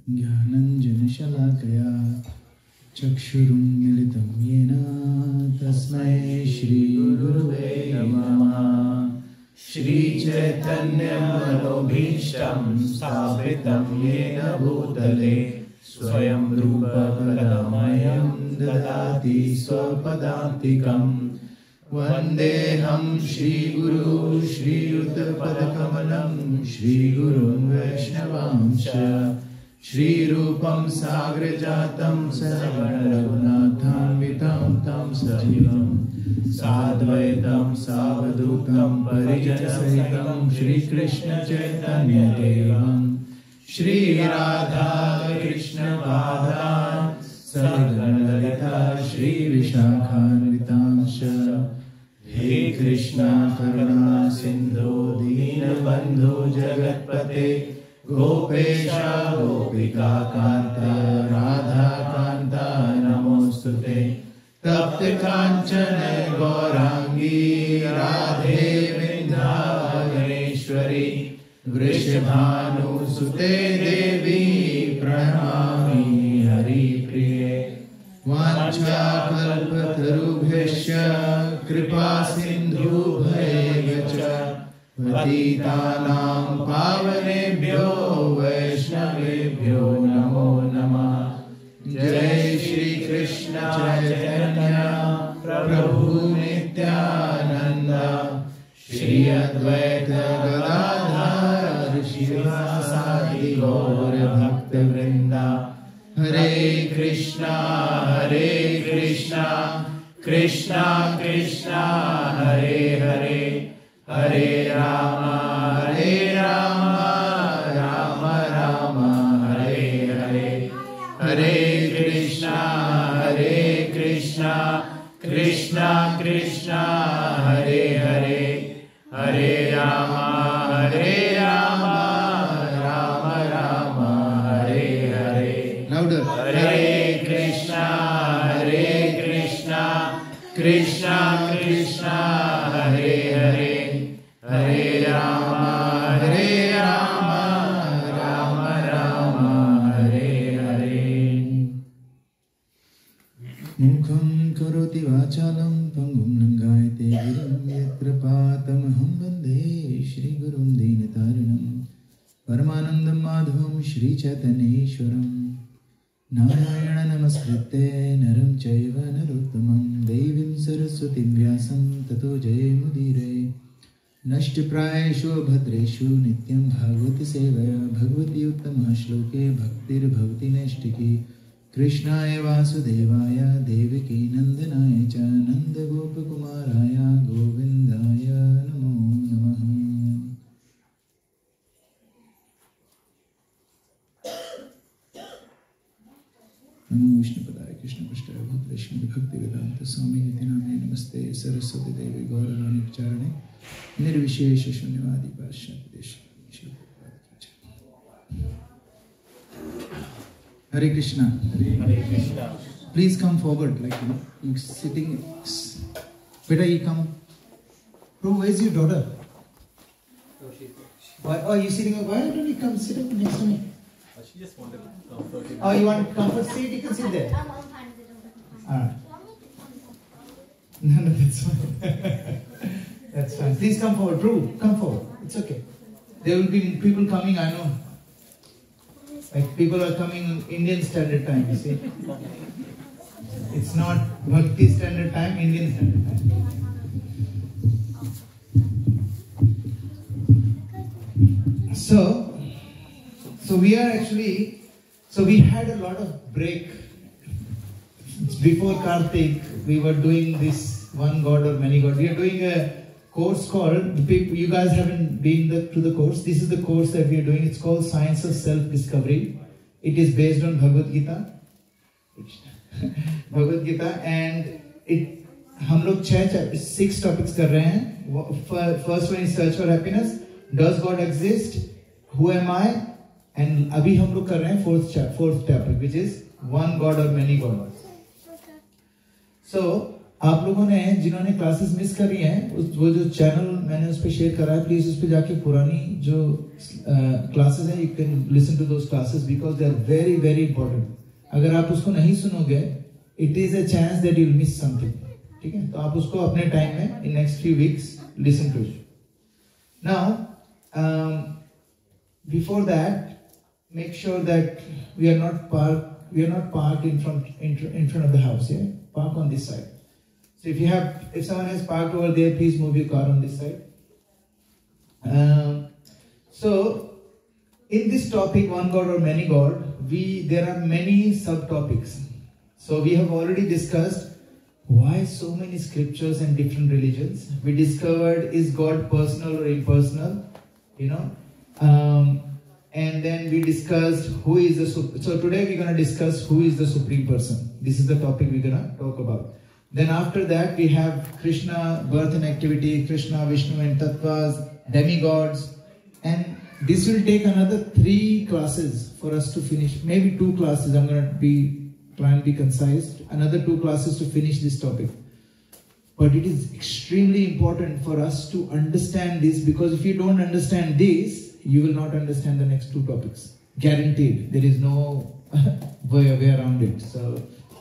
ज्ञानञ्जनशलाकया चक्षुरुन्मिलितं येन तस्मै श्रीगुरुवे नमः। श्रीचैतन्यमनोभीष्टं स्थापितं येन भूतले स्वयं रूपा कदा ददाति स्वपदान्तिकम्। वन्देऽहं श्रीगुरु श्रीयुतपदकमलं श्रीगुरुं वैष्णवांश। श्रीरूपं साग्रजातं सहगणरघुनाथान्वितं तं सजीवं साद्वैतं सावधूतं परिजनसहितं श्रीकृष्णचैतन्यदेवं श्रीराधा कृष्णपादान् सहगणललिता श्रीविशाखान्वितांश। हे कृष्णा करुणा सिन्धो दीनबन्धो जगत्पते गोपेशा गोपिका कान्ता राधा कान्ता नमोस्तुते। तप्त कांचन गौरांगी राधे वृंदावनेश्वरी वृषभानुसुते देवी प्रणमामि हरिप्रिये। वाञ्छाकल्पतरुभ्यश्च कृपा सिन्धुभ्यैव च पतितानां पावनेभ्यो वैष्णवेभ्यो नमो नमः। जय श्री कृष्ण चैतन्य प्रभु नित्यानंद श्री अद्वैत गदाधर शिवासादि गौर भक्त वृंदा। हरे कृष्णा कृष्णा कृष्णा हरे हरे हरे राम राम राम हरे हरे। हरे कृष्णा कृष्णा कृष्णा हरे हरे हरे राम राम राम हरे हरे। हरे कृष्णा कृष्णा कृष्णा हरे हरे हरे राम राम राम हरे हरे। मुखं करोति वाचालं पंगुं लङ्घयते गिरिं यत्कृपातमहं वन्दे श्रीगुरुं दीनतारिणं परमानन्दं माधवं श्रीचैतन्येश्वरम्। नारायण नमस्कृत्य नरं चैव नरोत्तमं देवीं सरस्वतीं व्यासं ततो जयमुदीरये। नष्टप्रायेषु भद्रेषु नित्यं भागवत सेवया भगवती उत्तमः श्लोके भक्तिर्भवति नैष्टिकी। कृष्णाय वासुदेवाय देवकी नंदनाय च नन्दगोपकुमाराय गोविन्दाय नमो नमः। नमो विष्णुपदाय कृष्णपृष्ठाय भूतले श्रीमद्भक्तिवेदान्त स्वामी निति नामे नमस्ते सरस्वती देवी गौरवाणी प्रचारणे निर्विशेष शून्यवादी पाश्चात्य देश। Hare Krishna. Hare Krishna. Please come forward, like you're sitting. Beta, you come. Bro, where's your daughter? Why are you sitting? Why don't you come sit up next to me? She just wanted comfort. Oh, you want comfort seat? You can sit there. Alright. No, that's fine. That's fine. Please come forward. Drew, come forward. It's okay. There will be people coming, I know. Like people are coming Indian Standard Time, you see. It's not Bhakti Standard Time, Indian Standard Time. So we are actually, we had a lot of break. Before Kartik, we were doing this one God or many God. We are doing a course called, you guys haven't been to the course. This is the course that we are doing. It's called Science of Self-Discovery. It is based on Bhagavad Gita. Bhagavad Gita, and हम लोग 6 topics कर रहे हैं. First one is search for happiness. Does God exist? Who am I? And अभी हम लोग कर रहे हैं fourth topic, which is one God or many gods. So आप लोगों ने जिन्होंने क्लासेस मिस करी हैं वो जो चैनल मैंने उस पर शेयर करा है, प्लीज उस पर जाके पुरानी जो क्लासेस हैं, you can listen to those classes because they are very very important. अगर आप उसको नहीं सुनोगे, it is a chance that you will miss something. ठीक है, तो आप उसको अपने टाइम में in next few weeks listen to it. Now before that, make sure that we are not parked in front of the house. Yeah, park on this side. So if someone has parked over there, please move your car on this side. So in this topic, one God or many God, there are many subtopics. So we have already discussed why so many scriptures and different religions. We discovered, is God personal or impersonal? You know. And then we discussed who is the so today we're going to discuss who is the supreme person. This is the topic we're going to talk about. Then after that we have Krishna, birth and activity, Krishna, Vishnu and Tattvas, demigods, and this will take another 3 classes for us to finish. Maybe 2 classes. I'm going to try and be concise. Another 2 classes to finish this topic. But it is extremely important for us to understand this, because if you don't understand this, you will not understand the next 2 topics. Guaranteed. There is no way around it. So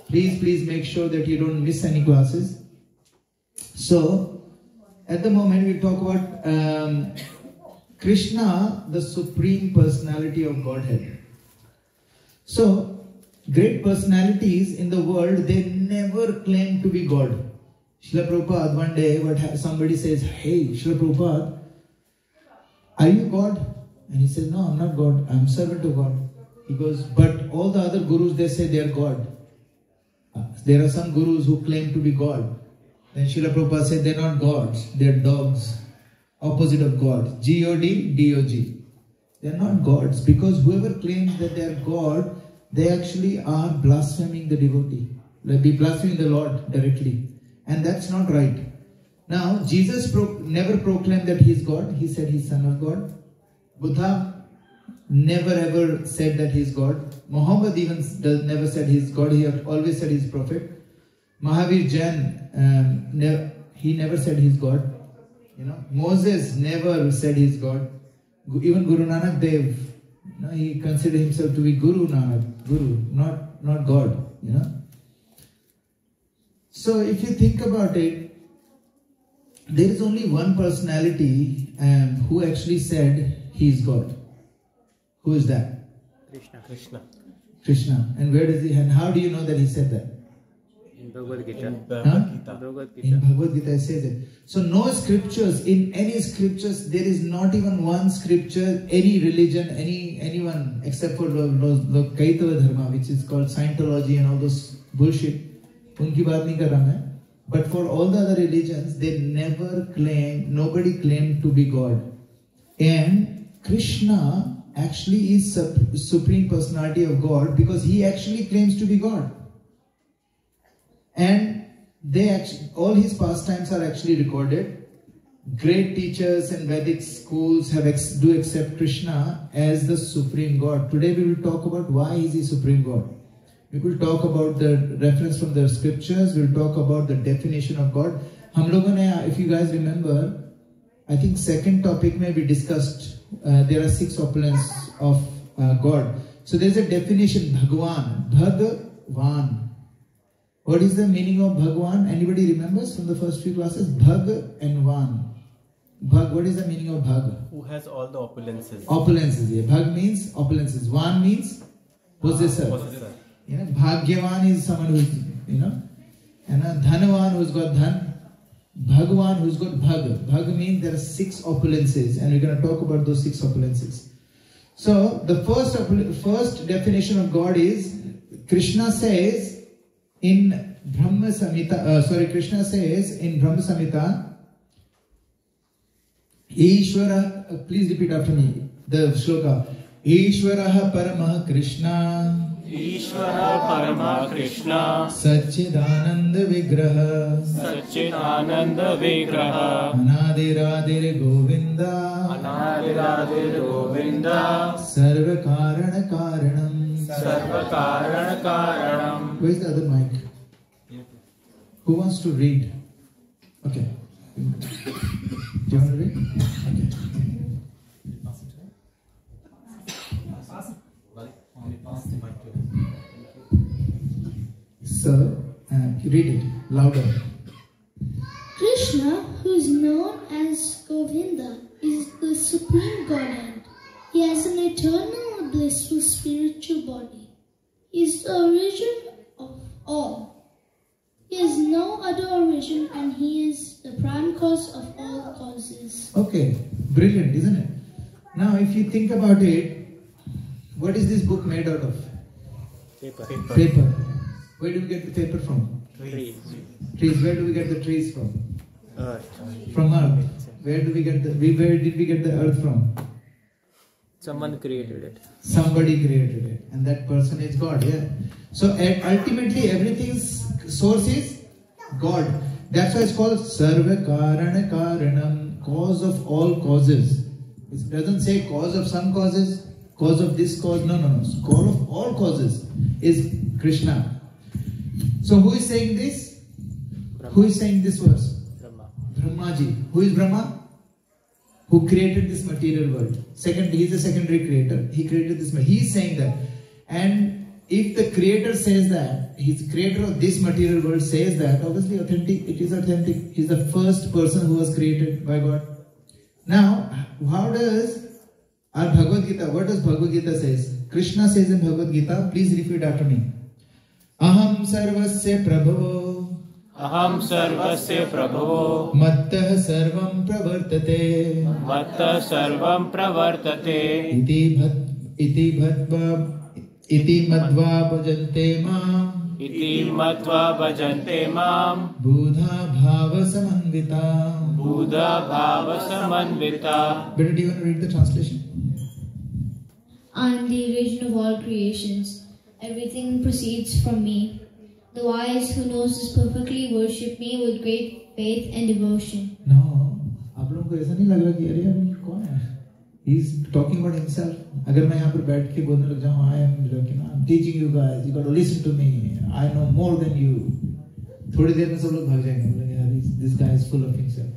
please make sure that you don't miss any classes. So at the moment we'll talk about Krishna, the supreme personality of Godhead. So great personalities in the world, they never claim to be God. Srila Prabhupada, one day somebody says, "Hey Srila Prabhupada, are you God?" And he says, "No, I'm not God. I'm servant of God." He goes, "But all the other gurus, they say they are God." There are some gurus who claim to be God. Then Srila Prabhupada said, "They're not gods. They're dogs. Opposite of God. G-O-D, D-O-G. They're not gods, because whoever claims that they are God, they actually are blaspheming the devotee. Like be blaspheming the Lord directly. And that's not right. Now, Jesus never proclaimed that he is God. He said he is Son of God. Buddha never ever said that he is God. Muhammad even never said he is God. He always said he is prophet. Mahavir Jain, he never said he is God. You know, Moses never said he is God. Even Guru Nanak Dev, he considered himself to be Guru Nanak, Guru, not God. You know. So if you think about it, there is only one personality who actually said he is God. Who is that? Krishna. And where does and how do you know that he said that? In Bhagavad Gita. In Bhagavad Gita it says it. So no scriptures, in any scriptures, there is not even one scripture, any religion, anyone except for the Kaitava Dharma, which is called Scientology and all those bullshit. उनकी बात नहीं कर रहा मैं. But for all the other religions, they never claim, nobody claimed to be God. And Krishna actually is supreme personality of God, because he actually claims to be God. And all his pastimes are actually recorded. Great teachers and Vedic schools do accept Krishna as the supreme God. Today we will talk about why is he supreme God. We will talk about the reference from the scriptures. We will talk about the definition of God. हम लोगों ने, if you guys remember, I think second topic में we discussed there are 6 opulence of God. So there is a definition, Bhagwan. Bhagwan. What is the meaning of Bhagwan? Anybody remembers from the first few classes? Bhag and Van. Bhag. What is the meaning of Bhag? Who has all the opulences? Opulences. Yeah. Bhag means opulences. Van means possessor. You know, Bhagyavan is someone who is, you know, and Dhanavan who's got Dhan. Bhagwan who's got Bhag. Bhag means there are 6 opulences, and we're going to talk about those 6 opulences. So the first definition of God is, Krishna says in Brahma Samhita, Krishna says in Brahma Samhita, Ishvara, please repeat after me, the shloka. Ishvaraha Paramah Krishna. Ishvara Parama Krishna Satchidananda Vigraha. Satchidananda Vigraha Anadiradir Govinda. Anadiradir Govinda Sarva Karana Karanam. Sarva Karana Karanam. Where's the other mic? Who wants to read? Okay. Do you want to read? Okay. So, read it louder. Krishna, who is known as Govinda, is the supreme Godhead. He has an eternal, blissful spiritual body. He is the origin of all. He has no other origin, and he is the prime cause of all causes. Okay, brilliant, isn't it? Now, if you think about it, what is this book made out of? Paper. Where do we get the paper from? Trees. Trees. Where do we get the trees from? Earth. From earth. Where did we get the earth from? Someone created it. Somebody created it, and that person is God. Yeah. So ultimately, everything's source is God. That's why it's called Sarva Karana Karanam, cause of all causes. It doesn't say cause of some causes, cause of this cause. No. Cause of all causes is Krishna. So who is saying this? Brahma. Who is saying this verse? Brahma. Brahmaji. Who is Brahma? Who created this material world. Second, he is a secondary creator. He created this. He is saying that. And if the creator says that, he's creator of this material world says that, obviously authentic, it is authentic. He's the first person who was created by God. Now, how does our Bhagavad Gita, what does Bhagavad Gita says? Krishna says in Bhagavad Gita, please repeat after me. Aham sarvasya prabhavo. Aham sarvasya prabhavo. Mattah sarvam pravartate. Matta sarvam pravartate. Iti madhva bhajante mam. Iti matva bhajante mam. Buddha bhava samanvita. Buddha bhava samanvita. Better, do you want to read the translation? I am the origin of all creations. Everything proceeds from me. The wise who knows this perfectly worship me with great faith and devotion. No, आप लोगों को ऐसा नहीं लग रहा कि अरे यार ये कौन है? He's talking about himself. अगर मैं यहाँ पर बैठ के बोलने लग जाऊँ, I'm teaching you guys. You got to listen to me. I know more than you. थोड़ी देर में सब लोग भाग जाएंगे. बोलेंगे यार this guy is full of himself.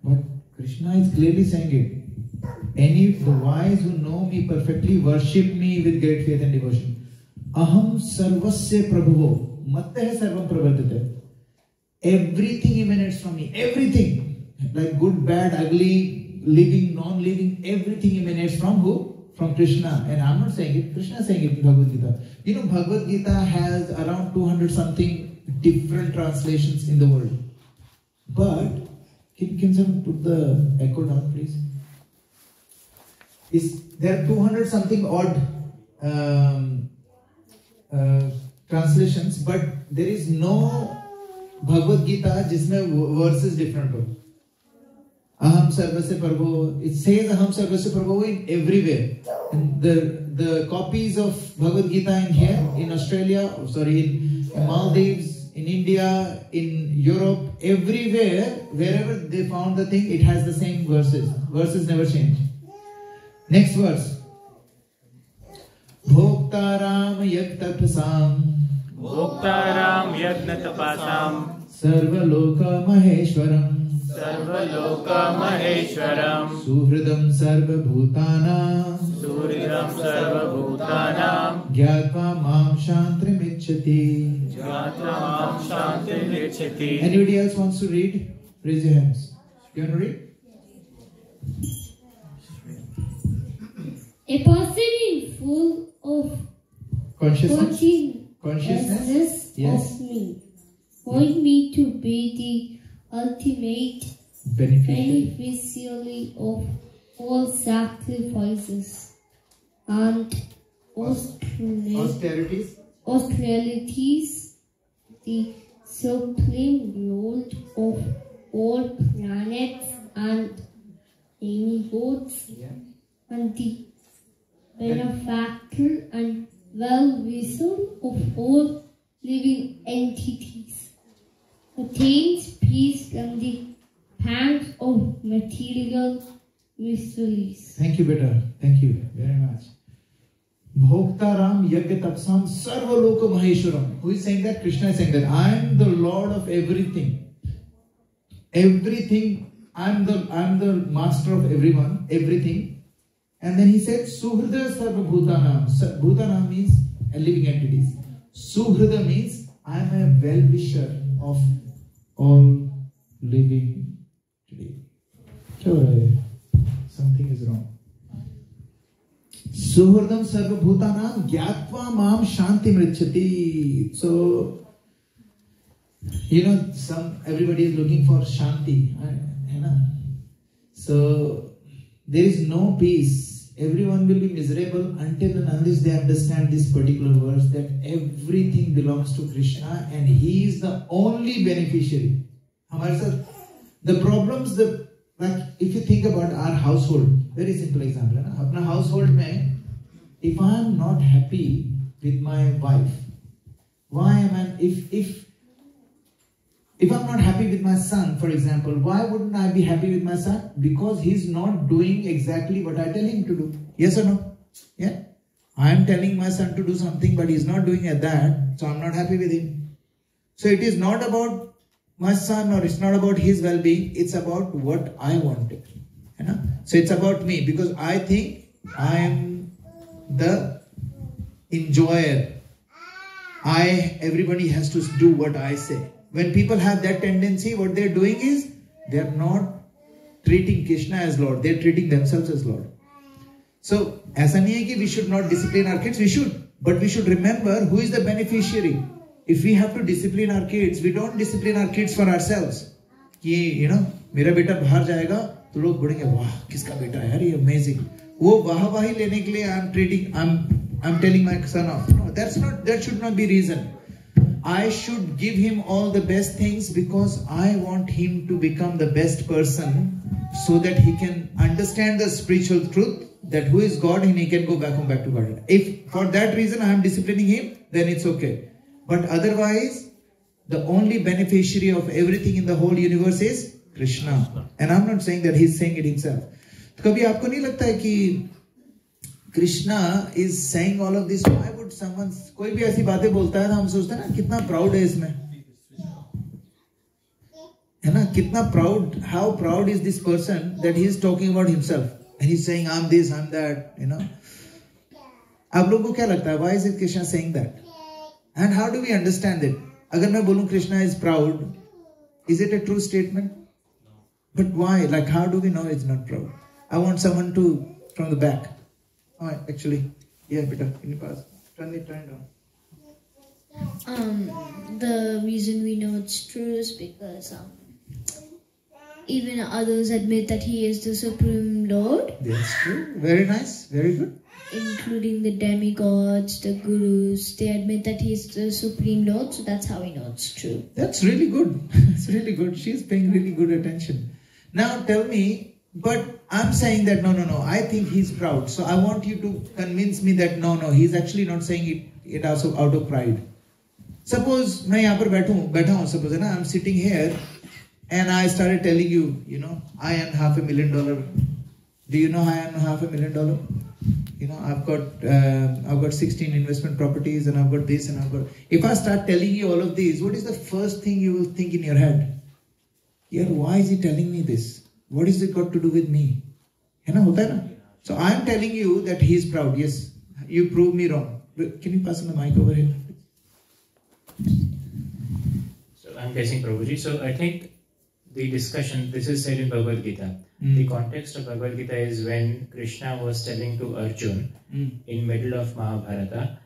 But Krishna is clearly saying it. The wise who know me perfectly worship me with great faith and devotion. Aham sarvasya prabhuvo. Mattah sarvam pravartate. Everything emanates from me. Everything. Like good, bad, ugly, living, non-living. Everything emanates from who? From Krishna. And I'm not saying it. Krishna is saying it in Bhagavad Gita. You know, Bhagavad Gita has around 200 something different translations in the world. But, can someone put the echo down, please? There are 200 something odd translations, but there is no Bhagavad Gita जिसमें verses different हो. Aham sarvasya prabhu. It says Aham sarvasya prabhu in everywhere. And the copies of Bhagavad Gita in here, in Australia, in Maldives, in India, in Europe, everywhere, wherever they found the thing, it has the same verses. Verses never change. Next verse. Bhoktaram yaktapasam. Bhoktaram yagna tapasam. Sarvaloka maheshwaram. Sarvaloka maheshwaram. Suhridam sarvabhutanam. Suhridam sarvabhutanam. Gyatva mam shantrimicchati. Gyatva mam shantrimicchati. Anybody else wants to read? Raise your hands. You want to read? A person full of Consciousness? Yes. of me, want me to be the ultimate beneficiary of all sacrifices and Austerities? the supreme lord of all planets and demigods, and the benefactor and well-wisher of all living entities, attains peace from the pangs of material miseries. Thank you, beta. Thank you very much. Bhoktaram Yagya Tapsam Sarvaloka Maheshwaram. Who is saying that? Krishna is saying that I am the Lord of everything. Everything. I am the master of everyone, everything. And then he said, Suhrida Sarva Bhutanam. Bhutanam means living entities. Suhrida means I am a well-wisher of all living entities. Something is wrong. Suhurdam Sarva Bhutanam Gyatva Mam Shanti Mrichati. So, everybody is looking for Shanti. So, there is no peace. Everyone will be miserable until and unless they understand this particular verse that everything belongs to Krishna and He is the only beneficiary. The problems, like if you think about our household, very simple example. Apna household mein, if I am not happy with my wife, why am I, if I'm not happy with my son, for example, why wouldn't I be happy with my son? Because he's not doing exactly what I tell him to do. Yes or no? Yeah. I am telling my son to do something, but he's not doing that, so I'm not happy with him. So it is not about my son or it's not about his well-being, it's about what I wanted. So it's about me because I think I am the enjoyer. Everybody has to do what I say. When people have that tendency, what they're doing is, they're not treating Krishna as Lord, they're treating themselves as Lord. So, aisa nahi hai ki we should not discipline our kids, we should. But we should remember who is the beneficiary. If we have to discipline our kids, we don't discipline our kids for ourselves. Ki, mera beta bahar jayega, to log bodenge, wow, kiska beta hai, yaar, amazing. Wo wahi lene ke liye I'm telling my son off. No, that should not be reason. I should give him all the best things because I want him to become the best person so that he can understand the spiritual truth that who is God and he can go back to God. If for that reason I am disciplining him, then it's okay. But otherwise, the only beneficiary of everything in the whole universe is Krishna. And I'm not saying that he's saying it himself. Kabhi aapko nahi lagta hai ki Krishna is saying all of this? Why would someone, कोई भी ऐसी बातें बोलता है ना, हम सोचते हैं ना कितना proud है इसमें, है ना, कितना proud, how proud is this person that he is talking about himself and he's saying I'm this, I'm that, आप लोगों को क्या लगता है, why is it Krishna saying that? And how do we understand it? अगर मैं बोलूं Krishna is proud, is it a true statement? But why? Like how do we know it's not proud? I want someone to, from the back. Oh, actually, yeah, beta, can you pass? Turn it down. The reason we know it's true is because even others admit that He is the Supreme Lord. That's true. Very nice. Very good. Including the demigods, the gurus, they admit that He is the Supreme Lord, so that's how we know it's true. That's really good. It's really good. She's paying really good attention. Now tell me, but I'm saying that no, I think he's proud. So I want you to convince me that no, he's actually not saying it also out of pride. Suppose मैं यहाँ पर बैठा हूँ, suppose है ना, I'm sitting here and I started telling you, I earn $500,000. Do you know I earn $500,000? I've got 16 investment properties and I've got this and I've got. If I start telling you all of these, what is the first thing you will think in your head? Yeah, why is he telling me this? What is it got to do with me? So I am telling you that he is proud. Yes, you prove me wrong. Can you pass on the mic over here? So I'm guessing Prabhuji. So I think the discussion, this is said in Bhagavad Gita. The context of Bhagavad Gita is when Krishna was telling to Arjun in middle of Mahabharata,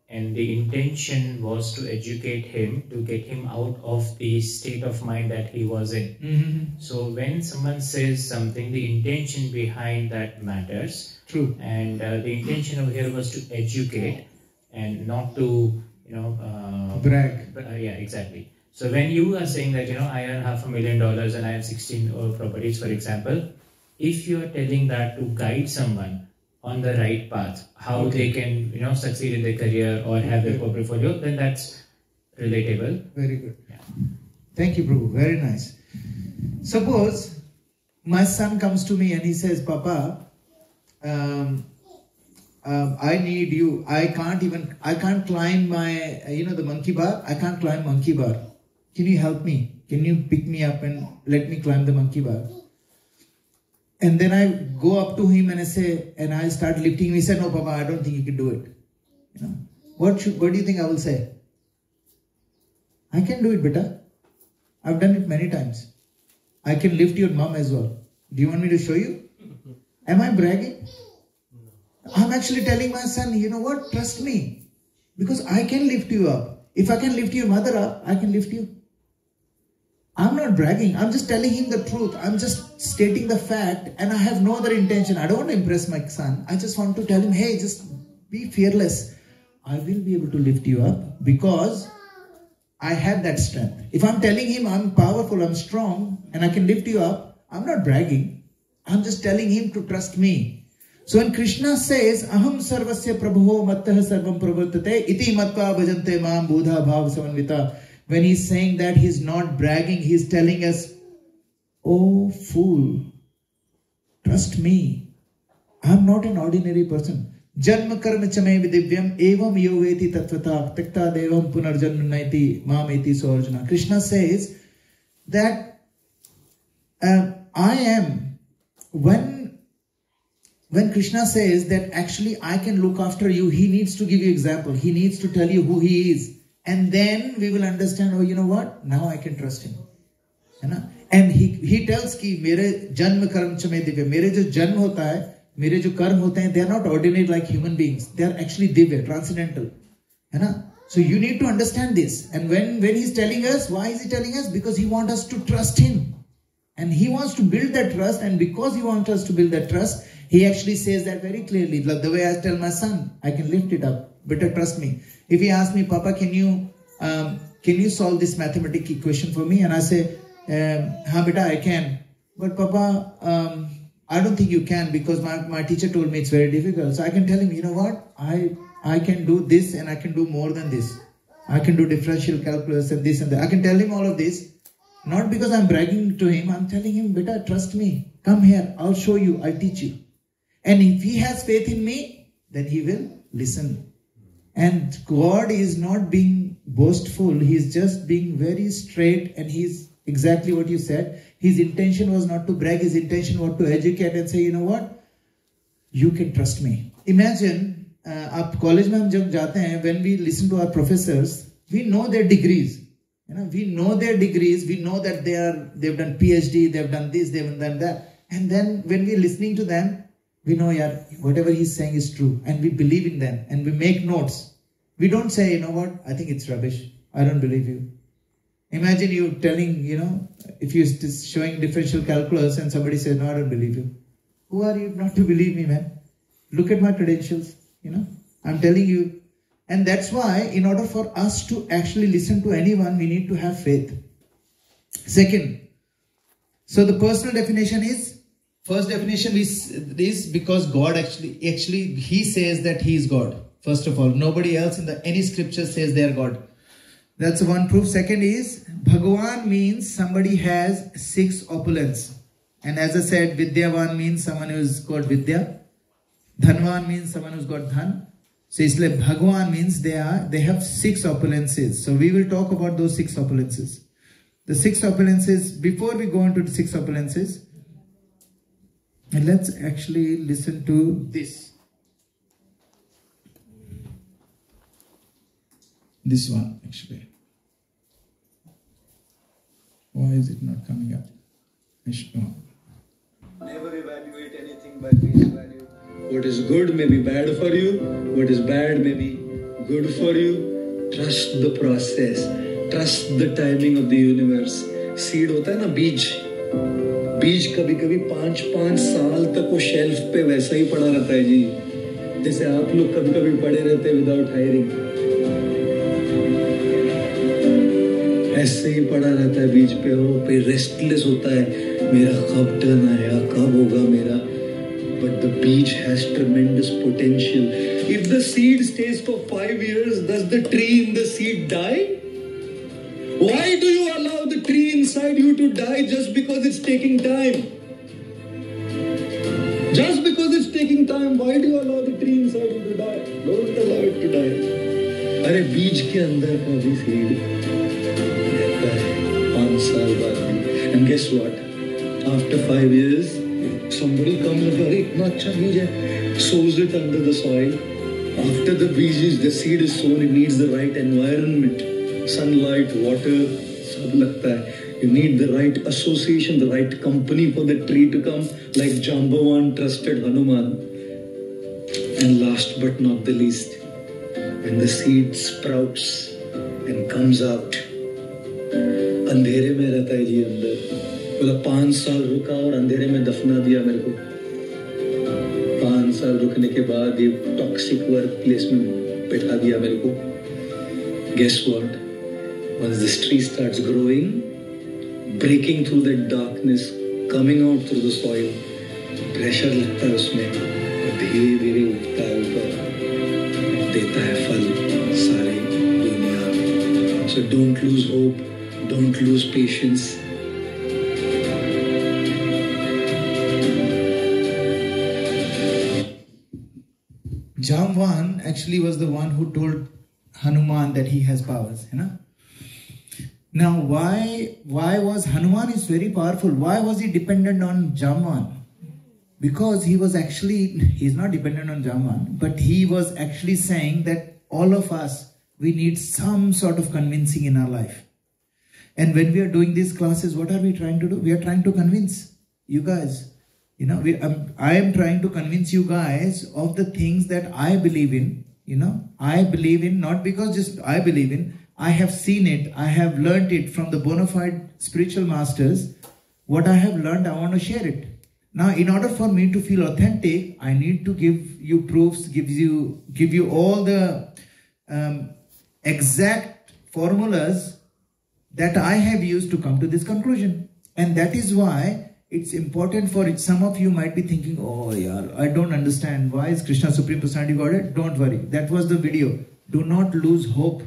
and the intention was to educate him, to get him out of the state of mind that he was in. So when someone says something, the intention behind that matters. True. And the intention over here was to educate and not to, brag. Yeah, exactly. So when you are saying that, I earn $500,000 and I have 16 properties, for example, if you are telling that to guide someone on the right path, how they can, succeed in their career or have their portfolio, then that's relatable. Very good. Yeah. Thank you, Prabhu. Very nice. Suppose my son comes to me and he says, Papa, I need you. I can't climb my, the monkey bar. I can't climb monkey bar. Can you help me? Can you pick me up and let me climb the monkey bar? And then I go up to him and I start lifting him. He said, no, Papa, I don't think you can do it. What do you think I will say? I can do it, beta. I've done it many times. I can lift your mom as well. Do you want me to show you? Am I bragging? I'm actually telling my son, you know what? Trust me. Because I can lift you up. If I can lift your mother up, I can lift you. I'm not bragging. I'm just telling him the truth. I'm just stating the fact and I have no other intention. I don't want to impress my son. I just want to tell him, hey, just be fearless. I will be able to lift you up because I have that strength. If I'm telling him I'm powerful, I'm strong, and I can lift you up, I'm not bragging. I'm just telling him to trust me. So when Krishna says, Aham sarvasya prabho mattah sarvam pravartate iti matva bhajante maam bodha bhav samanvita. When he's saying that, he's not bragging. He's telling us, oh fool, trust me. I'm not an ordinary person. Janma karma chame vidivyam evam yoveti tatvata takta devam punarjanma naiti mameti so Arjuna. Krishna says that I am, when Krishna says that actually I can look after you, he needs to give you example. He needs to tell you who he is. And then we will understand, oh, you know what? Now I can trust him. And he tells ki mere janma karma chame divya. Mere jo janma hota hai, mere jo karma hote hain, they are not ordinary like human beings. They are actually divya, transcendental. So you need to understand this. And when he's telling us, why is he telling us? Because he wants us to trust him. And he wants to build that trust. And because he wants us to build that trust, he actually says that very clearly. Like the way I tell my son, I can lift it up. Better trust me. If he asks me, Papa, can you solve this mathematical equation for me? And I say, हाँ beta, I can. But Papa, I don't think you can because my teacher told me it's very difficult. So I can tell him, you know what? I can do this and I can do more than this. I can do differential calculus and this and that. I can tell him all of this. Not because I'm bragging to him. I'm telling him, beta, trust me. Come here. I'll show you. I'll teach you. And if he has faith in me, then he will listen. And God is not being boastful. He's just being very straight. And he's exactly what you said. His intention was not to brag. His intention was to educate and say, you know what? You can trust me. Imagine, आप college में हम जब जाते हैं, when we listen to our professors, we know their degrees. We know their degrees. We know that they've done PhD, they've done this, they've done that. And then when we're listening to them, we know, yeah, whatever he's saying is true. And we believe in them. And we make notes. We don't say, you know what, I think it's rubbish. I don't believe you. Imagine you telling, if you're showing differential calculus and somebody says, no, I don't believe you. Who are you not to believe me, man? Look at my credentials. I'm telling you. And that's why, in order for us to actually listen to anyone, we need to have faith. Second, so the personal definition is, first definition is because God actually he says that he is God. First of all, nobody else in any scripture says they are God. That's one proof. Second is, Bhagavan means somebody has 6 opulence. And as I said, Vidyavan means someone who's got Vidya. Dhanvan means someone who's got Dhan. So it's like Bhagavan means they have 6 opulences. So we will talk about those 6 opulences. The 6 opulences, before we go into the 6 opulences, and let's actually listen to this. This one actually. Why is it not coming up? Never evaluate anything by face value. What is good may be bad for you. What is bad may be good for you. Trust the process. Trust the timing of the universe. Seed होता है ना बीज. बीज कभी-कभी 5-5 साल तक वो shelf पे वैसा ही पड़ा रहता है जी. जैसे आप लोग कभी-कभी पड़े रहते हैं without hiring. ऐसे ही पड़ा रहता है बीच पे वो पे रेस्टलेस होता है. मेरा कब टर्न आएगा, कब होगा मेरा. But the beach has tremendous potential. If the seed stays for 5 years, does the tree in the seed die? Why do you allow the tree inside you to die just because it's taking time? Just because it's taking time. Why do you allow the tree inside you to die? Don't allow it to die. अरे बीज के अंदर का भी seed रहता है 5 साल बाद भी. And guess what? After 5 years, somebody comes and says, "इतना अच्छा बीज है," sows it under the soil. After the seed is sown, it needs the right environment, sunlight, water, सब लगता है. You need the right association, the right company for the tree to come, like Jambavan trusted Hanuman. And last but not the least, when the seed sprouts and comes out, अंधेरे में रहता है जी अंदर. बोला 5 साल रुका और अंधेरे में दफना दिया मेरे को. 5 साल रुकने के बाद ये टॉक्सिक वर्क प्लेस में बैठा दिया मेरे को. Guess what? Once this tree starts growing, breaking through that darkness, coming out through the soil, pressure लगता है उसमें और धीरे धीरे उठता है ऊपर, देता है फल सारे दुनिया में. So don't lose hope, don't lose patience. Jamvan actually was the one who told Hanuman that he has powers, you know. Now, why was Hanuman is very powerful? Why was he dependent on Jamvan? Because he's not dependent on Jamvan, but he was actually saying that all of us, we need some sort of convincing in our life. And when we are doing these classes, what are we trying to do? We are trying to convince you guys. You know, I am trying to convince you guys of the things that I believe in. You know, I believe in, not because just I believe in. I have seen it. I have learned it from the bona fide spiritual masters. What I have learned, I want to share it. Now, in order for me to feel authentic, I need to give you proofs, give you all the exact formulas that I have used to come to this conclusion. And that is why it's important for it. Some of you might be thinking, "Oh yeah, I don't understand. Why is Krishna Supreme Personality Godhead?" Don't worry. That was the video. Do not lose hope.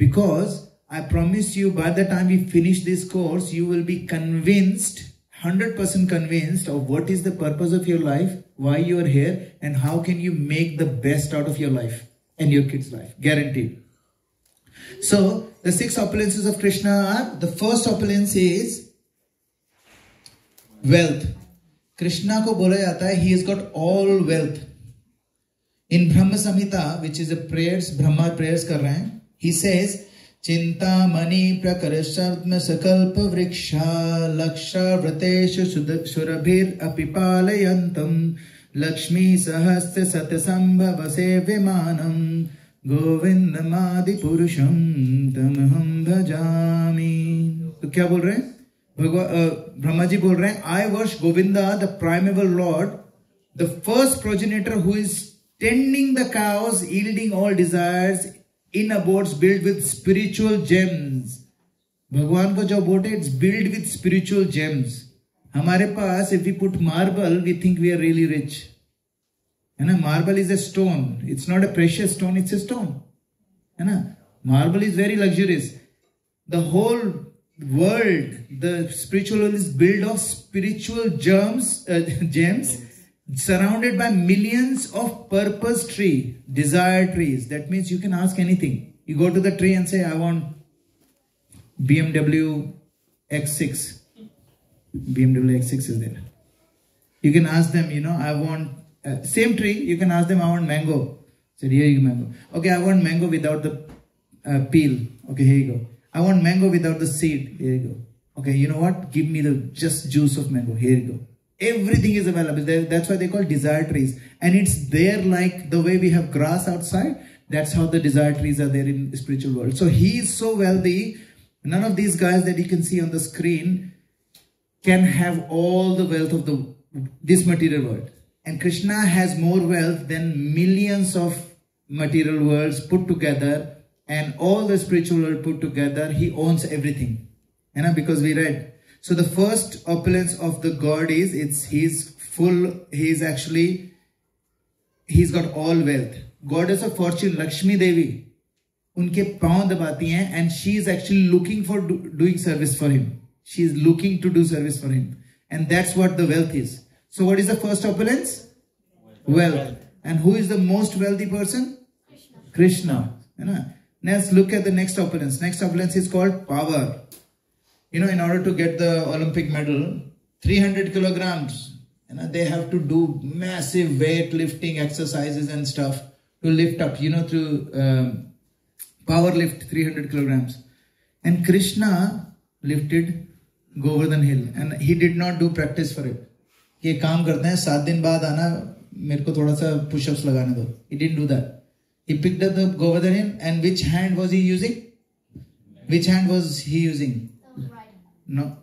Because I promise you, by the time we finish this course, you will be convinced, 100% convinced of what is the purpose of your life, why you are here, and how can you make the best out of your life and your kids' life. Guaranteed. So, the 6 opulences of Krishna are, the first opulence is wealth. Krishna ko bola jata hai, he has got all wealth. In Brahma Samhita, which is a prayers, Brahma prayers kar rahe hain, he says, Chintamani prakarasharma sakalpa vriksha laksha vrateshu surabhir apipalayantam lakshmi sahasya satasambhavase vimanam govindamadi purusham tamaham bhajami. तो क्या बोल रहे हैं? ब्रह्मा जी बोल रहे हैं, I worship Govinda, the primeval Lord, the first progenitor who is tending the cows, yielding all desires, in abodes built with spiritual gems. भगवान का जो abode है, it's built with spiritual gems. हमारे पास, if we put marble, we think we are really rich. है ना? Marble is a stone. It's not a precious stone, it's a stone. है ना? Marble is very luxurious. The whole world, the spiritual world is built of spiritual gems, surrounded by millions of purpose tree, desire trees. That means you can ask anything. You go to the tree and say, I want BMW X6. BMW X6 is there. You can ask them, you know, I want, same tree, you can ask them, I want mango. Said, here you go, mango. Okay, I want mango without the peel. Okay, here you go. I want mango without the seed. Here you go. Okay, you know what? Give me the just juice of mango. Here you go. Everything is available. That's why they call desire trees. And it's there like the way we have grass outside. That's how the desire trees are there in the spiritual world. So he is so wealthy. None of these guys that you can see on the screen can have all the wealth of this material world. And Krishna has more wealth than millions of material worlds put together. And all the spiritual world put together. He owns everything. You know, because we read. So the first opulence of the God is, he's got all wealth. Goddess of fortune, Lakshmi Devi, unke paun dabati hain, and she is actually looking for doing service for him. She is looking to do service for him. And that's what the wealth is. So what is the first opulence? Wealth. And who is the most wealthy person? Krishna. Let's look at the next opulence. Next opulence is called power. In order to get the Olympic medal, 300 kilograms. They have to do massive weightlifting exercises and stuff to lift up, to power lift 300 kilograms. And Krishna lifted Govardhan Hill, and he did not do practice for it. ये काम करते हैं 7 दिन बाद आना मेरे को थोड़ा सा push-ups लगाने दो. He didn't do that. He picked up the Govardhan Hill, and which hand was he using? Which hand was he using? No.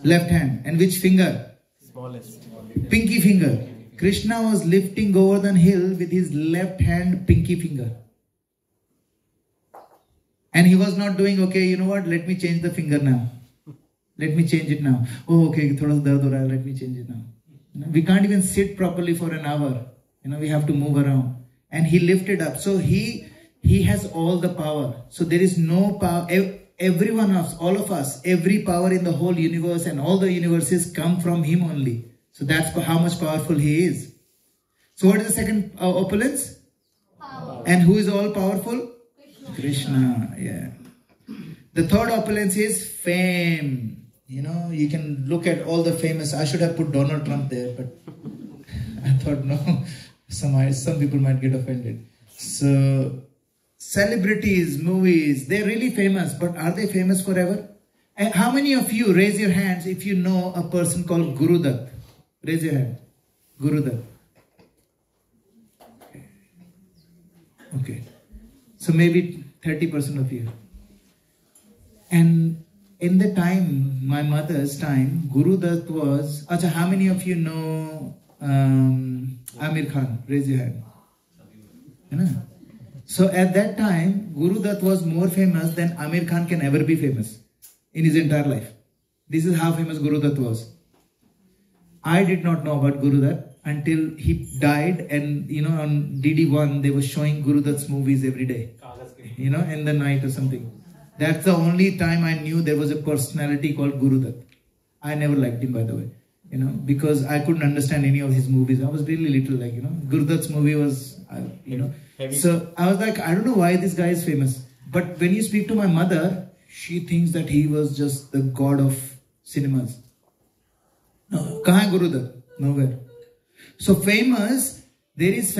Left hand. And which finger? Smallest. Pinky finger. Krishna was lifting Govardhan Hill with his left hand pinky finger. And he was not doing, okay, you know what, let me change the finger now. Let me change it now. Oh, okay, thoda dard ho raha hai, let me change it now. We can't even sit properly for an hour. We have to move around. And he lifted up. So he has all the power. So there is no power. Every one of us, all of us, every power in the whole universe and all the universes come from him only. So that's how much powerful he is. So what is the second opulence? Power. And who is all powerful? Krishna. Yeah. The third opulence is fame. You can look at all the famous. I should have put Donald Trump there, but I thought no. Some people might get offended. So celebrities, movies, they're really famous, but are they famous forever? And how many of you, raise your hands if you know a person called Guru Dutt? Raise your hand. Guru Dutt. Okay. So maybe 30% of you. And in the time, my mother's time, Guru Dutt was... Achha, how many of you know Amir Khan? Raise your hand. So at that time, Guru Dutt was more famous than Amir Khan can ever be famous in his entire life. This is how famous Guru Dutt was. I did not know about Guru Dutt until he died, and on DD1 they were showing Guru Dutt's movies every day. In the night or something. That's the only time I knew there was a personality called Guru Dutt. I never liked him, by the way. Because I couldn't understand any of his movies. I was really little, Guru Dutt's movie was, So I was like, I don't know why this guy is famous. But when you speak to my mother, she thinks that he was just the god of cinemas. No, kahan hai Guru Dutt? Nowhere. So famous, there is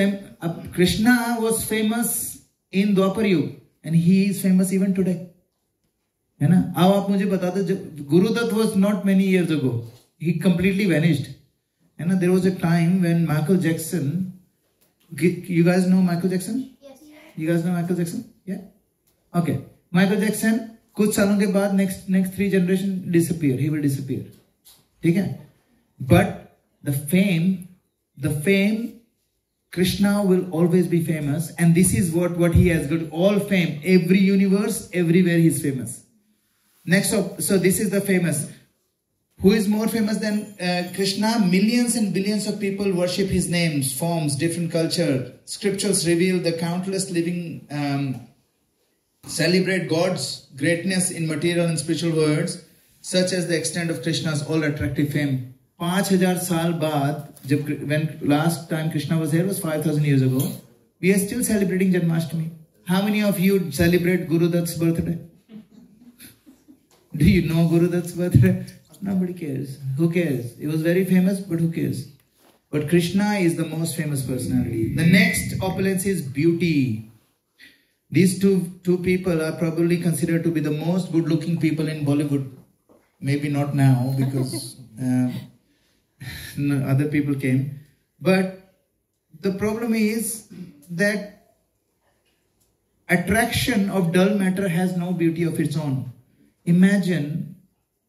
Krishna was famous in Dwapar Yuga, and he is famous even today. Now, आप मुझे बता दो, Guru Dutt was not many years ago. He completely vanished. There was a time when Michael Jackson, you guys know Michael Jackson? Yes. You guys know Michael Jackson? Yeah? Okay. Michael Jackson, कुछ सालों के बाद next 3 generations disappear. He will disappear. ठीक है? But the fame, Krishna will always be famous, and this is what he has got. All fame, every universe, everywhere he is famous. Next up, so this is the famous. Who is more famous than Krishna? Millions and billions of people worship his names, forms, different culture. Scriptures reveal the countless living celebrate God's greatness in material and spiritual words, such as the extent of Krishna's all-attractive fame. 5,000 साल बाद, when last time Krishna was here was 5,000 years ago, we are still celebrating Janmashtami. How many of you celebrate Guru Dutt's birthday? Do you know Guru Dutt's birthday? Nobody cares. Who cares? He was very famous, but who cares? But Krishna is the most famous personality. The next opulence is beauty. These two people are probably considered to be the most good-looking people in Bollywood. Maybe not now, because other people came. But the problem is that attraction of dull matter has no beauty of its own. Imagine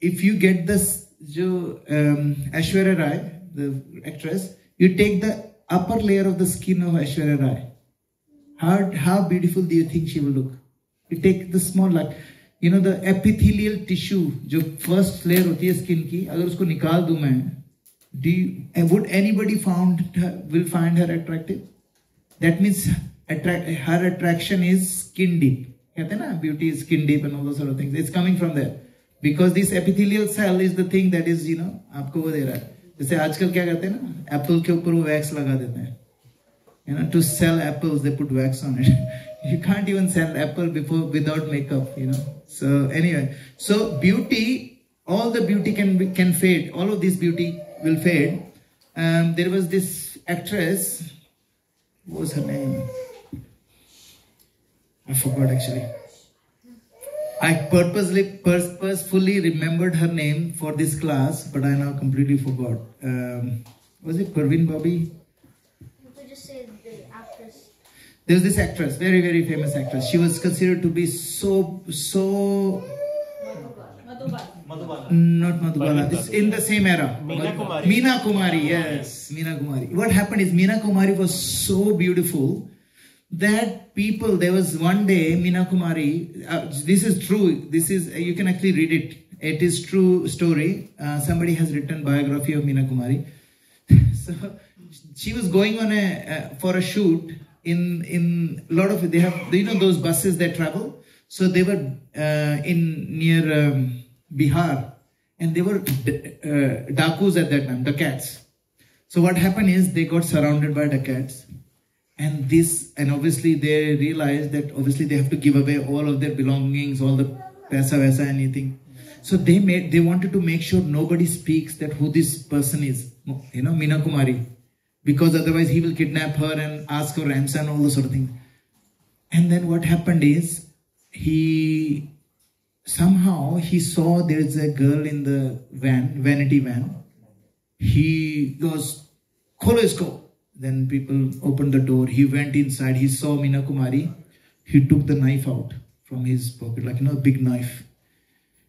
if you get this Aishwarya Rai, the actress, you take the upper layer of the skin of Aishwarya Rai. How beautiful do you think she will look? You take the small, like, you know, the epithelial tissue, जो first layer होती है skin की, अगर उसको निकाल दूँ मैं, would anybody will find her attractive? That means her attraction is skin deep. कहते हैं ना, beauty is skin deep and all those sort of things. It's coming from there. Because this epithelial cell is the thing that is, you know, आपको वो दे रहा है. जैसे आजकल क्या कहते हैं ना, एप्पल के ऊपर वो वैक्स लगा देते हैं, you know, to sell apples they put wax on it. You can't even sell apple without makeup, you know. So anyway, so beauty, all the beauty can fade. All of this beauty will fade. There was this actress, what was her name? I forgot actually. I purposefully remembered her name for this class, but I now completely forgot. Was it Parveen Bobby? You could just say the actress. There was this actress, very, very famous actress. She was considered to be so not Madhubala. This in the same era. Meena Kumari, yes, Meena Kumari. What happened is Meena Kumari was so beautiful that people, there was one day Meena Kumari, this is true, this is, you can actually read it. It is true story. Somebody has written biography of Meena Kumari. So she was going on for a shoot in a lot of, they have, you know, those buses that travel. So they were near Bihar, and they were dakus at that time, Dakats. So what happened is they got surrounded by Dakats, and obviously they realized that obviously they have to give away all of their belongings, all the paisa, anything. So they wanted to make sure nobody speaks that who this person is, you know, Meena Kumari, because otherwise he will kidnap her and ask for ransom and all those sort of things. And then what happened is somehow he saw there is a girl in the vanity van. He goes, "Kholo isko." Then people opened the door. He went inside. He saw Meena Kumari. He took the knife out from his pocket, like, you know, a big knife.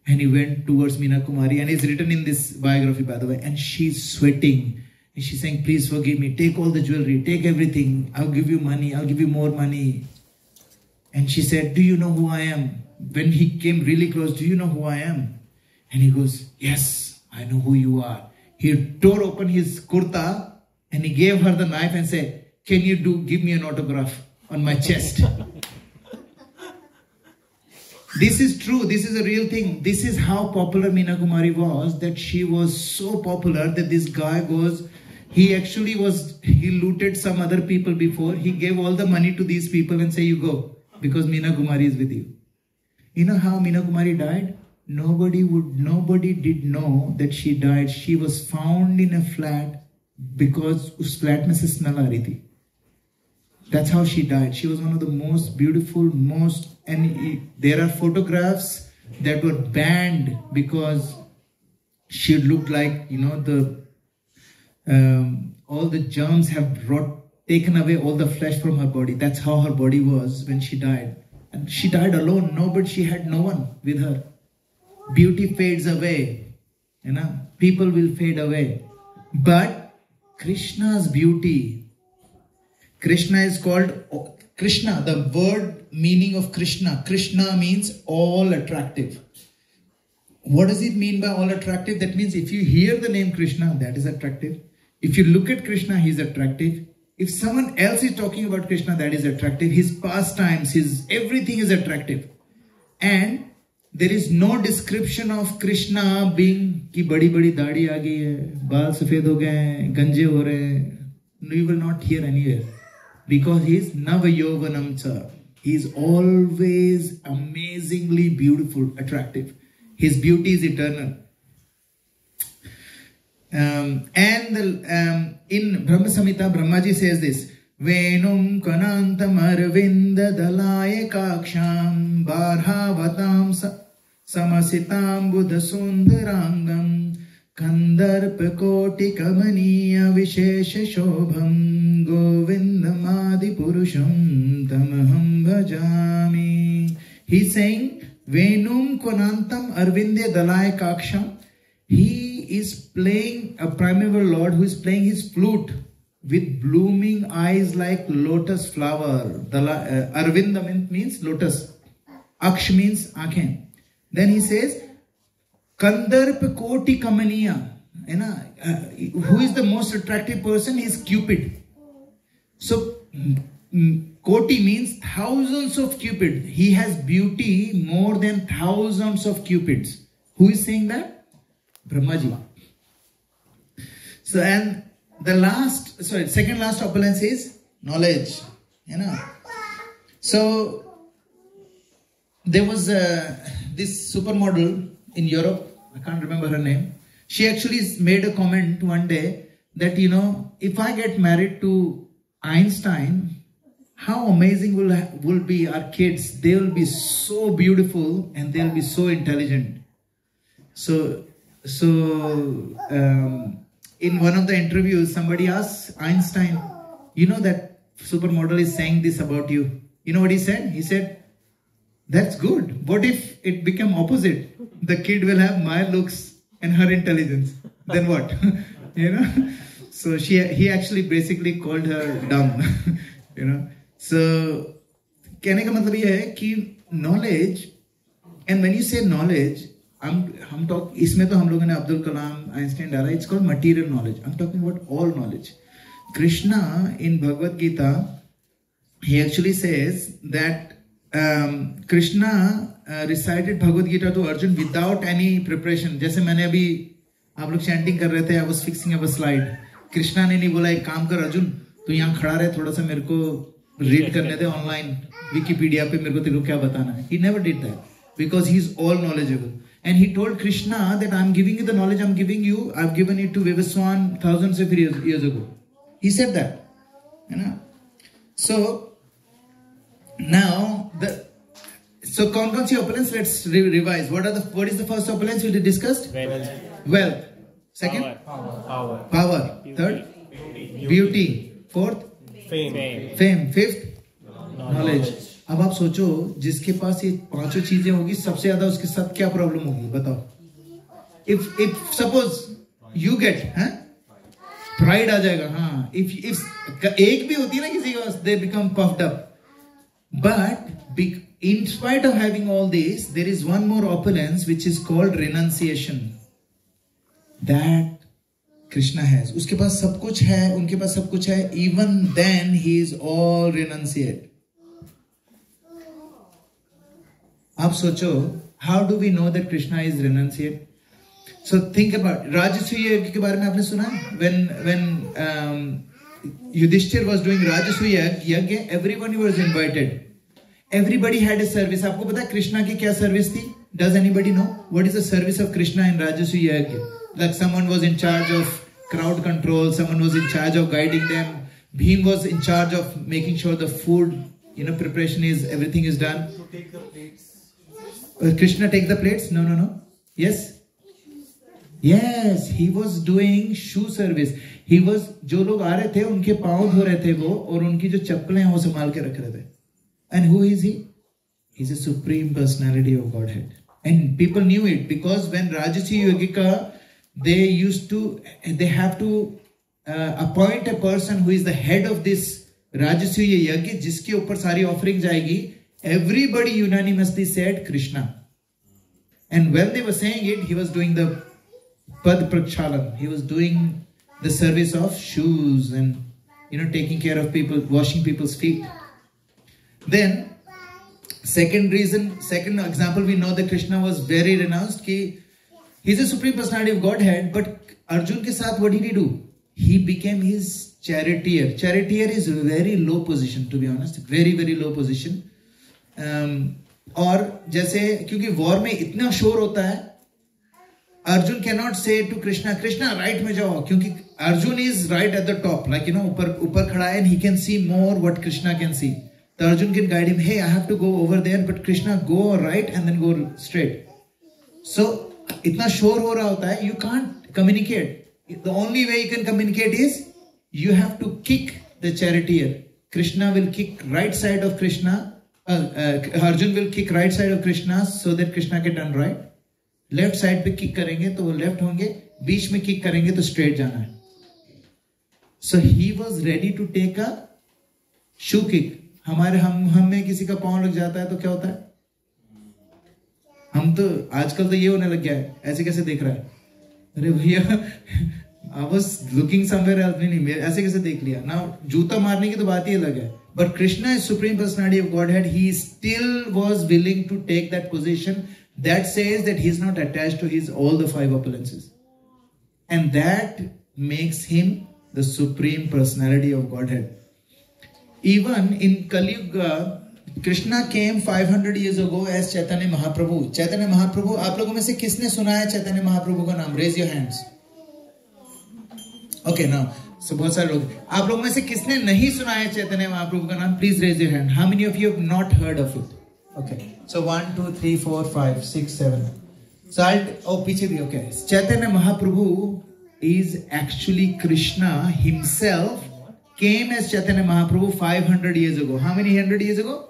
And he went towards Meena Kumari. And it's written in this biography, by the way. And she's sweating. And she's saying, "Please forgive me. Take all the jewelry. Take everything. I'll give you money. I'll give you more money." And she said, "Do you know who I am?" When he came really close, "Do you know who I am?" And he goes, "Yes, I know who you are." He tore open his kurta and he gave her the knife and said, "Can you give me an autograph on my chest?" This is true. This is a real thing. This is how popular Meena Kumari was, that she was so popular that this guy he looted some other people before. He gave all the money to these people and say, "You go, because Meena Kumari is with you." You know how Meena Kumari died? Nobody did know that she died. She was found in a flat because us flat mein se smell aa rahi thi. That's how she died. She was one of the most beautiful, and there are photographs that were banned because she looked like, you know, all the germs have taken away all the flesh from her body. That's how her body was when she died. And she died alone. She had no one with her. Beauty fades away. You know, people will fade away. But Krishna's beauty, Krishna is called Krishna. The word meaning of Krishna means all attractive. What does it mean by all attractive? That means if you hear the name Krishna, that is attractive. If you look at Krishna, he is attractive. If someone else is talking about Krishna, that is attractive. His pastimes, everything is attractive. And there is no description of Krishna being ki badi daadi aa gayi hai, baal safed ho gaye hain, ganje ho rahe hain. No, you will not hear anywhere. Because he is Navayovanam cha. He is always amazingly beautiful, attractive. His beauty is eternal. In Brahma Samhita, Brahmaji says this: Venum kanantam arvinda dalaya kaksham barhavatam samasitam buddha sundarangam kandarpa koti kamaniya vishesha shobham govindamadi purusham tamaham bhajami. He's saying, Venum kanantam arvinde dalaya kaksham. He is playing a primeval Lord who is playing his flute with blooming eyes like lotus flower. Arvinda means lotus. Aksh means aankhein. Then he says, Kandarp koti kamaniya. Who is the most attractive person? He is Cupid. So, koti means thousands of Cupids. He has beauty more than thousands of Cupids. Who is saying that? Brahmaji. So, and second last opulence is knowledge. So there was this supermodel in Europe. I can't remember her name. She actually made a comment one day that, if I get married to Einstein, how amazing will be our kids. They will be so beautiful and they'll be so intelligent. So in one of the interviews, somebody asked Einstein, that supermodel is saying this about you. You know what he said? He said, that's good. What if it become opposite? The kid will have my looks and her intelligence. Then what? So he actually basically called her dumb. So कहने का मतलब ये है कि knowledge, and when you say knowledge, हम talk इसमें तो हम लोगों ने अब्दुल कलाम, आइंस्टाइन डाला. It's called material knowledge. I'm talking about all knowledge. Krishna in Bhagavad Gita, he actually says that Krishna recited Bhagavad Gita to Arjun without any preparation. जैसे मैंने अभी आप लोग chanting कर रहे थे, I was fixing up a slide. Krishna ने नहीं बोला एक काम कर अर्जुन, तू यहाँ खड़ा रहे, थोड़ा सा मेरे को रीड करने दे ऑनलाइन विकिपीडिया पे, मेरे को तेरे को क्या बताना है. He never did that because he is all knowledgeable. And he told Krishna that I'm giving you the knowledge I'm giving you. I've given it to Vivaswan thousands of years ago. He said that. So now so कौन सी opulence? Let's revise. What is the first opulence we discussed? Wealth. Second? Power. Third? Beauty. Fourth? Fame. Fifth? Knowledge. अब आप सोचो जिसके पास ये पांचों चीजें होगी, सबसे ज्यादा उसके साथ क्या प्रॉब्लम होगी बताओ. If suppose you get pride आ जाएगा. हाँ, if एक भी होती है ना किसी के पास, they become puffed up. But in spite of having all this, there is one more opulence which is called renunciation. That Krishna has. उसके पास सब कुछ है, उनके पास सब कुछ है. Even then he is all renunciate. आप सोचो, how do we know that Krishna is renunciate? So think about Rajasuya यज्ञ के बारे में आपने सुना? When Yudhishthir was doing Rajasuya यज्ञ, everyone was invited. Everybody had a service. आपको पता है कृष्णा की क्या सर्विस थी? Does anybody know what is the service of Krishna in Rajasuya yajञ? Like someone was in charge of crowd control, someone was in charge of guiding them. Bhim was in charge of making sure the food, preparation everything is done. To take the plates. Krishna take the plates? No. Yes? Yes, he was doing shoe service. He was, जो लोग आ रहे थे उनके पाँव धो रहे थे वो, और उनकी जो चप्पलें हैं वो संभाल के रख रहे थे. And who is he? He's a supreme personality of Godhead. And people knew it because when Rajasuya Yogika, they have to appoint a person who is the head of this Rajasuya Yajna, जिसके ऊपर सारी offering जाएगी. Everybody unanimously said Krishna. And when they were saying it, he was doing the Pad Prakshalan. He was doing the service of shoes and, taking care of people, washing people's feet. Then, second example, we know that Krishna was very renounced. He's a supreme personality of Godhead, but Arjun ke saath, what did he do? He became his charioteer. Charioteer is a very low position, to be honest. Very, very low position. और जैसे क्योंकि war में इतना शोर होता है, Arjun cannot say to Krishna, right में जाओ, क्योंकि Arjun is right at the top, like ऊपर खड़ा है, and he can see more what Krishna can see. So Arjun can guide him, hey, I have to go over there, but Krishna go right and then go straight. So इतना शोर हो रहा होता है, you can't communicate. The only way you can communicate is you have to kick the charioteer. Krishna will kick right side of Krishna. Arjun will kick right side of Krishna so that Krishna can turn right. Left side पे kick करेंगे तो वो left होंगे, बीच में kick करेंगे तो straight जाना है. So he was ready to take a shoe kick. हम में किसी का पाँव लग जाता है तो क्या होता है? हम तो आजकल तो ये होने लग गया है, ऐसे कैसे देख रहा है? अरे भैया, I was looking somewhere else. नहीं, ऐसे कैसे देख लिया? Now जूता मारने की तो बात ही अलग है. But Krishna is supreme personality of Godhead. He still was willing to take that position. That says that he is not attached to all the five opulences. And that makes him the supreme personality of Godhead. Even in Kali Yuga, Krishna came 500 years ago as Chaitanya Mahaprabhu. Chaitanya Mahaprabhu, आप लोगों में से किसने सुना है Chaitanya Mahaprabhu का नाम? Raise your hands. Okay, now, so बहुत सारे लोग. आप लोगों में से किसने नहीं सुना है Chaitanya Mahaprabhu का नाम? Please raise your hand. How many of you have not heard of it? Okay. So 1, 2, 3, 4, 5, 6, 7. So पीछे भी okay. Chaitanya Mahaprabhu is actually Krishna himself came as Chaitanya Mahaprabhu 500 years ago. How many hundred years ago?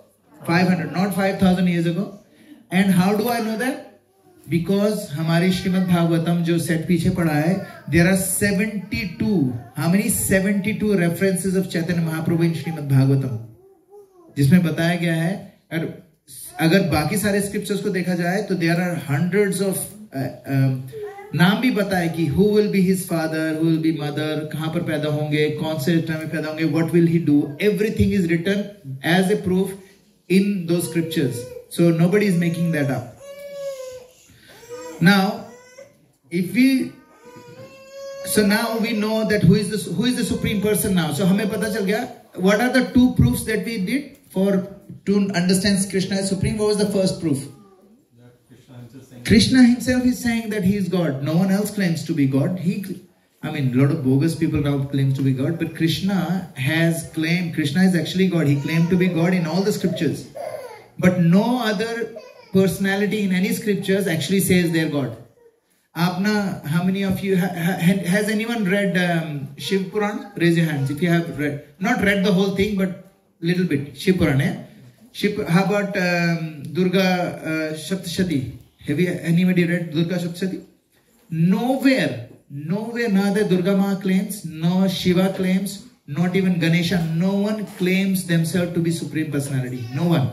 500, not 5,000 years ago. And how do I know that? Because हमारी श्रीमद् भागवतम जो set पीछे पढ़ा है, there are 72. How many? 72 references of Chaitanya Mahaprabhu in Shrimad Bhagavatam, जिसमें बताया गया है. अगर बाकी सारे स्क्रिप्चर्स को देखा जाए तो there are hundreds of नाम भी बताए कि who will be his father, who will be mother, कहाँ पर पैदा होंगे, कौन से टाइम में पैदा होंगे, what will he do. Everything is written as a proof in those scriptures. So nobody is making that up. Now, now we know that who is the supreme person now. So हमें पता चल गया. What are the two proofs that we did to understand Krishna as supreme? What was the first proof? Krishna himself is saying that he is God. No one else claims to be God. A lot of bogus people now claim to be God, but Krishna has claimed, Krishna is actually God. He claimed to be God in all the scriptures. But no other personality in any scriptures actually says they're God. How many of you, has anyone read Shiv Puran? Raise your hands if you have read. Not read the whole thing, but little bit. Shiv Puran, how about Durga Saptashati? Have you anybody read Durga Saptashati? Nowhere, neither Durga Ma claims, nor Shiva claims, not even Ganesha. No one claims themselves to be Supreme Personality. No one.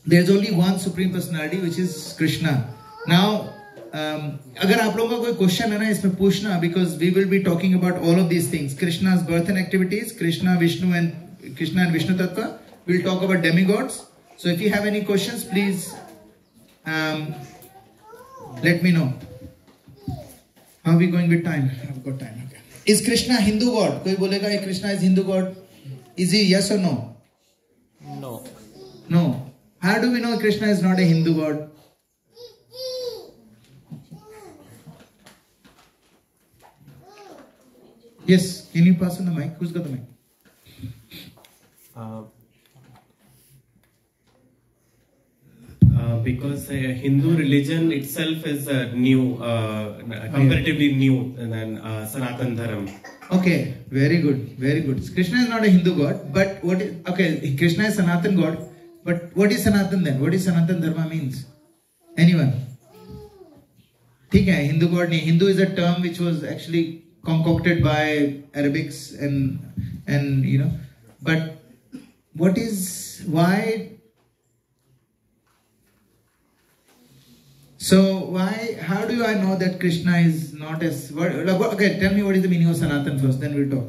There's only one Supreme Personality, which is Krishna. Now, अगर आप लोगों का कोई question है ना इसमें पूछना, because we will be talking about all of these things. Krishna's birth and activities, Krishna, Vishnu and Vishnu Tattva. We'll talk about demigods. So if you have any questions, please let me know. How are we going with time? I've got time. Okay. Is Krishna Hindu God? कोई बोलेगा ये Krishna is Hindu God? Is he yes or no? No. No. How do we know Krishna is not a Hindu God? Yes. Can you pass on the mic? Who's got the mic? Because Hindu religion itself is new, comparatively new than Sanatan Dharam. Okay, very good, very good. Krishna is not a Hindu god, but what is, okay, Krishna is Sanatan god, but what is Sanatan then? What is Sanatan Dharma means? Anyone? ठीक है, Hindu god नहीं. Hindu is a term which was actually concocted by Arabics and you know, but what is, why? So how do I know that Krishna is not as, okay, tell me what is the meaning of Sanatan first, then we'll talk.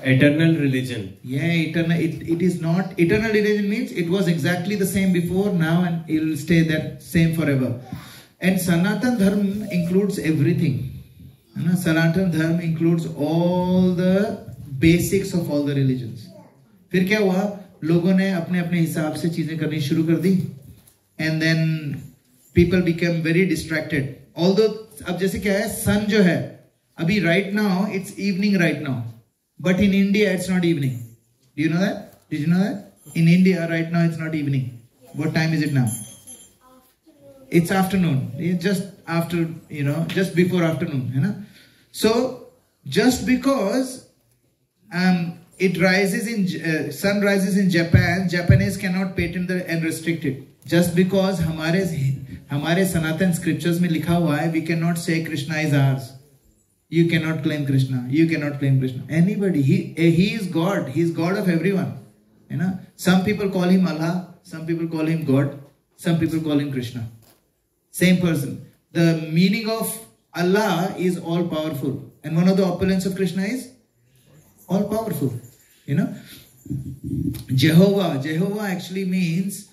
Eternal religion. Yeah, eternal, it is not, eternal religion means it was exactly the same before, now, and it will stay that same forever. And Sanatan Dharma includes everything. Sanatan Dharma includes all the basics of all the religions. फिर क्या हुआ, लोगों ने अपने अपने हिसाब से चीजें करनी शुरू कर दी, and then people became very distracted. Although अब जैसे क्या है, sun जो है अभी right now it's evening right now, but in India it's not evening. Do you know that? Did you know that? In India right now it's not evening. What time is it now? It's afternoon. It's just after, you know, just before afternoon, you know. So just because it rises in sun rises in Japan, Japanese cannot patent and restrict it. Just because हमारे Sanatan scriptures में लिखा हुआ है, we cannot say Krishna is ours. You cannot claim Krishna. You cannot claim Krishna. Anybody, he is God. He is God of everyone. You know, some people call him Allah. Some people call him God. Some people call him Krishna. Same person. The meaning of Allah is all powerful, and one of the opulence of Krishna is all powerful. You know, Jehovah actually means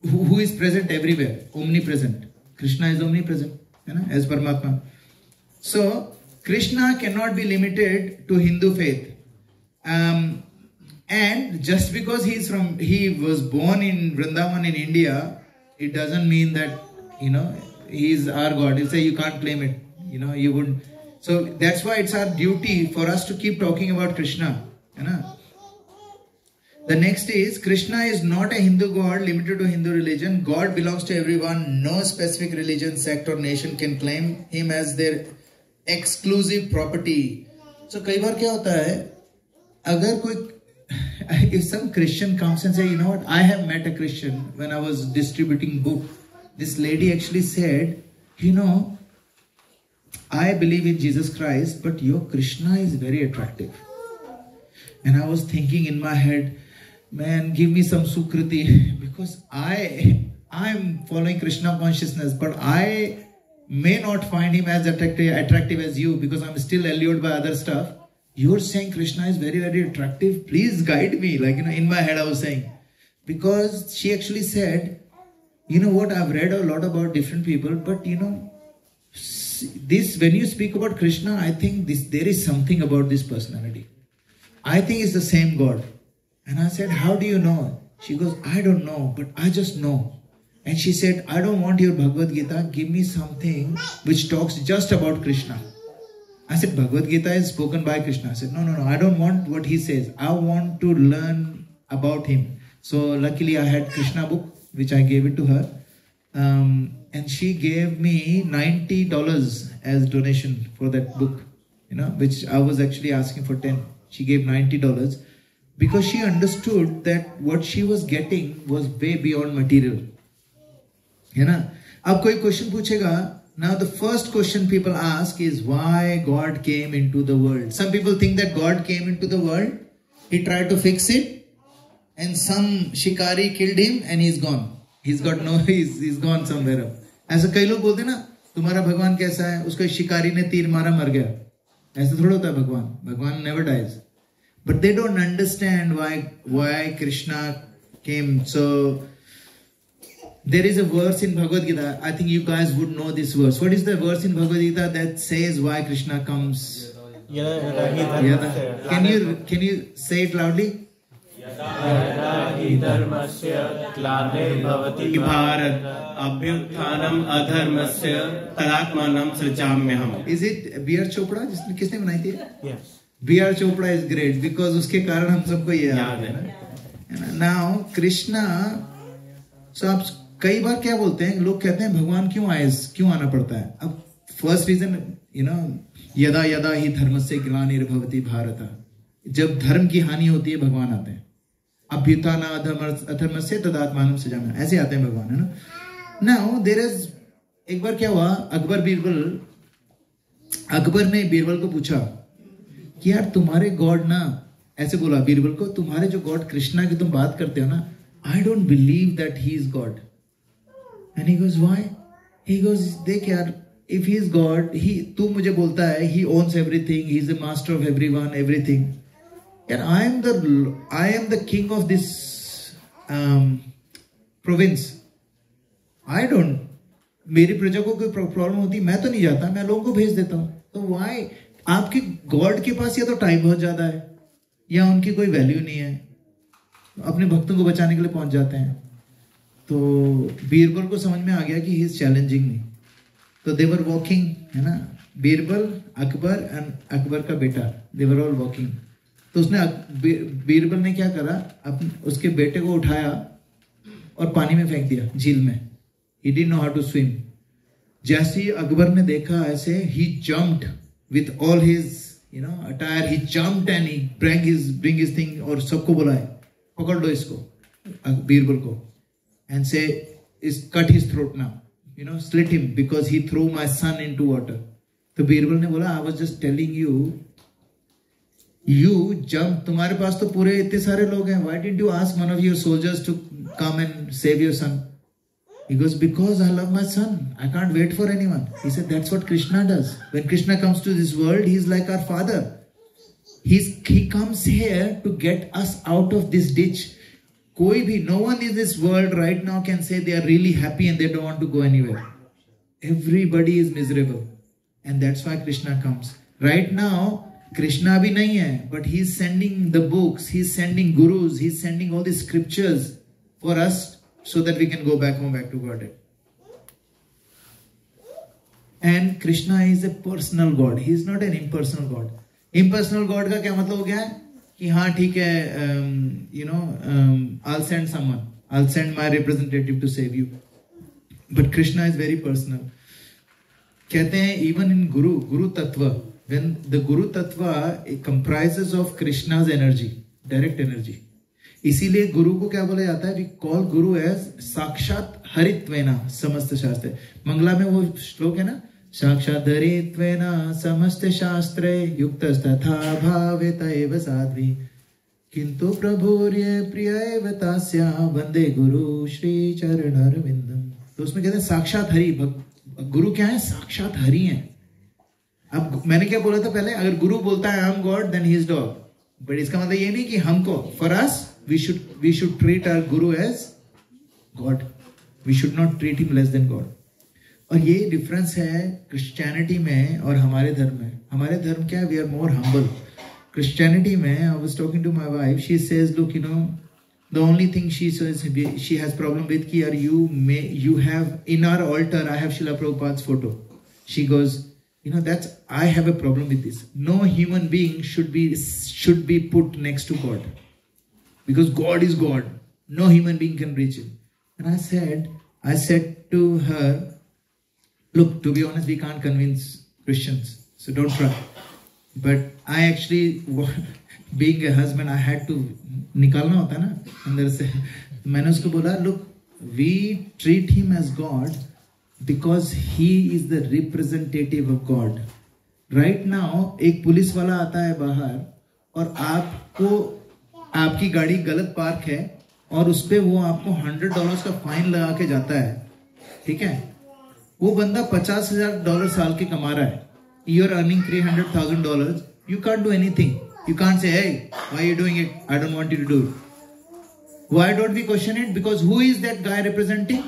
who is present everywhere, omnipresent. Krishna is omnipresent. as Paramatma. So Krishna cannot be limited to Hindu faith. And just because he was born in Vrindavan in India, it doesn't mean that, he is our God. You say you can't claim it. You wouldn't. So that's why it's our duty for us to keep talking about Krishna. The next is, Krishna is not a Hindu God limited to Hindu religion. God belongs to everyone. No specific religion, sect or nation can claim him as their exclusive property. So कई बार क्या होता है, अगर कोई, if some Christian comes and say, you know what, I have met a Christian when I was distributing book. This lady actually said, I believe in Jesus Christ, but your Krishna is very attractive. And I was thinking in my head, man, give me some Sukriti, because I'm following Krishna consciousness, but I may not find him as attractive as you, because I'm still allured by other stuff. You're saying Krishna is very, very attractive. Please guide me. In my head I was saying, because she actually said, you know what, I've read a lot about different people, but this, when you speak about Krishna, I think there is something about this personality. I think it's the same God. And I said, how do you know? She goes, I don't know, but I just know. And she said, I don't want your Bhagavad Gita. Give me something which talks just about Krishna. I said, Bhagavad Gita is spoken by Krishna. I said, no, I don't want what he says. I want to learn about him. So luckily I had Krishna book, which I gave it to her. And she gave me $90 as donation for that book, which I was actually asking for 10. She gave $90 because she understood that what she was getting was way beyond material. Ab koi question puchega. Now the first question people ask is why God came into the world. Some people think that God came into the world, he tried to fix it, and some shikari killed him and he's gone. He's gone somewhere else. ऐसा कई लोग बोलते ना, तुम्हारा भगवान कैसा है, उसको शिकारी ने तीर मारा मर गया. ऐसा थोड़ा होता है भगवान never dies. But they don't understand why Krishna came. So there is a verse in Bhagavad Gita. I think you guys would know this verse. What is the verse in Bhagavad Gita that says why Krishna comes? Can you say it loudly? Is it B.R. Chopra? किसने बनाई थी? Yes. B.R. Chopra is great because उसके कारण हम सबको ये याद है. Now Krishna. So आप कई बार क्या बोलते हैं, लोग कहते हैं भगवान क्यों आना पड़ता है. अब फर्स्ट रीजन यदा यदा ही धर्मस्य ग्लानिर्भवति भारत, जब धर्म की हानि होती है भगवान आते हैं. अभ्युत्थान अधर्मस्य तदात्मानं सृजाम्यहम्, ऐसे आते हैं भगवान, है ना. नाउ देयर इज, एक बार क्या हुआ, अकबर ने बीरबल को पूछा कि यार तुम्हारे गॉड ना, ऐसे बोला बीरबल को, तुम्हारे जो गॉड कृष्णा की तुम बात करते हो ना, I don't believe that he is God. And he goes why? He goes देख यार, इफ ही इज गॉड, तू मुझे बोलता है he owns everything, he is the master of everyone, everything. And I am the king of this province. I don't. मेरी प्रजा को कोई प्रॉब्लम होती, मैं तो नहीं जाता, मैं लोगों को भेज देता हूँ. तो why? आपके गॉड के पास या तो टाइम बहुत ज्यादा है या उनकी कोई वैल्यू नहीं है, अपने भक्तों को बचाने के लिए पहुंच जाते हैं. तो बीरबल को समझ में आ गया कि ही इज चैलेंजिंग मी. तो दे वर वॉकिंग, है ना, बीरबल, अकबर एंड अकबर का बेटा, दे वर ऑल वॉकिंग. तो उसने बीरबल ने क्या करा, उसके बेटे को उठाया और पानी में फेंक दिया, झील में. He didn't know how to swim. जैसे ही अकबर ने देखा ऐसे, he jumped with all his attire, he jumped and he bring his thing और सबको बुलाए, पकड़ लो इसको, बीरबल को, and say cut his throat now, slit him because he threw my son into water. तो बीरबल ने बोला, I was just telling you jump, तुम्हारे पास तो पूरे इतने सारे लोग हैं, why didn't you ask one of your soldiers to come and save your son? He goes, because I love my son, I can't wait for anyone. He said, that's what Krishna does. When Krishna comes to this world, he is like our father. He comes here to get us out of this ditch. No one in this world right now can say they are really happy and they don't want to go anywhere. Everybody is miserable. And that's why Krishna comes. Right now, Krishna bhi nahi hai, but he's sending the books, he's sending gurus, he's sending all the scriptures for us so that we can go back home, back to Godhead. And Krishna is a personal God. He is not an impersonal God. Impersonal God का क्या मतलब हो गया है? कि हाँ ठीक है, I'll send someone. I'll send my representative to save you. But Krishna is very personal. कहते हैं even in Guru Tattva, when the Guru Tattva it comprises of Krishna's energy, direct energy. इसीलिए गुरु को क्या बोला जाता है? We call Guru as साक्षात हरित्वेना समस्त शास्त्र. मंगला में वो श्लोक है ना, साक्षात हरित्वेना समस्त शास्त्रे युक्तस्तथा भावेत एव साध्वी किंतु प्रभुर्य प्रियैव तास्या वंदे गुरु श्री चरणारविंदम. तो उसमें कहते हैं साक्षात हरि. गुरु क्या है? साक्षात हरि है. अब मैंने क्या बोला था पहले? अगर गुरु बोलता है I am God then he is dog. But इसका मतलब ये नहीं कि हमको, for us we should treat our guru as God. We should not treat him less than God. और ये डिफरेंस है क्रिश्चियनिटी में और हमारे धर्म में. हमारे धर्म क्या है? We are more humble. Christianity में, I was talking to my wife, she says, look, the only thing she says she has problem with ki you have in our altar I have Srila Prabhupada's photo. She goes, I have a problem with this. No human being should be put next to God. Because God is God. No human being can reach him. And I said to her, look, to be honest, we can't convince Christians. So don't try. But I actually, being a husband, I had to निकालना होता है ना अंदर से. मैंने उसको बोला, look, we treat him as God because he is the representative of God. Right now, एक पुलिस वाला आता है बाहर और आपकी गाड़ी गलत पार्क है और उस पे वो आपको $100 का फाइन लगा के जाता है. ठीक है? वो बंदा $50,000 साल के कमा रहा है. You are earning $300,000. You can't do anything. You can't say, hey, why are you doing it? I don't want you to do it. Why don't we question it? Because who is that guy representing?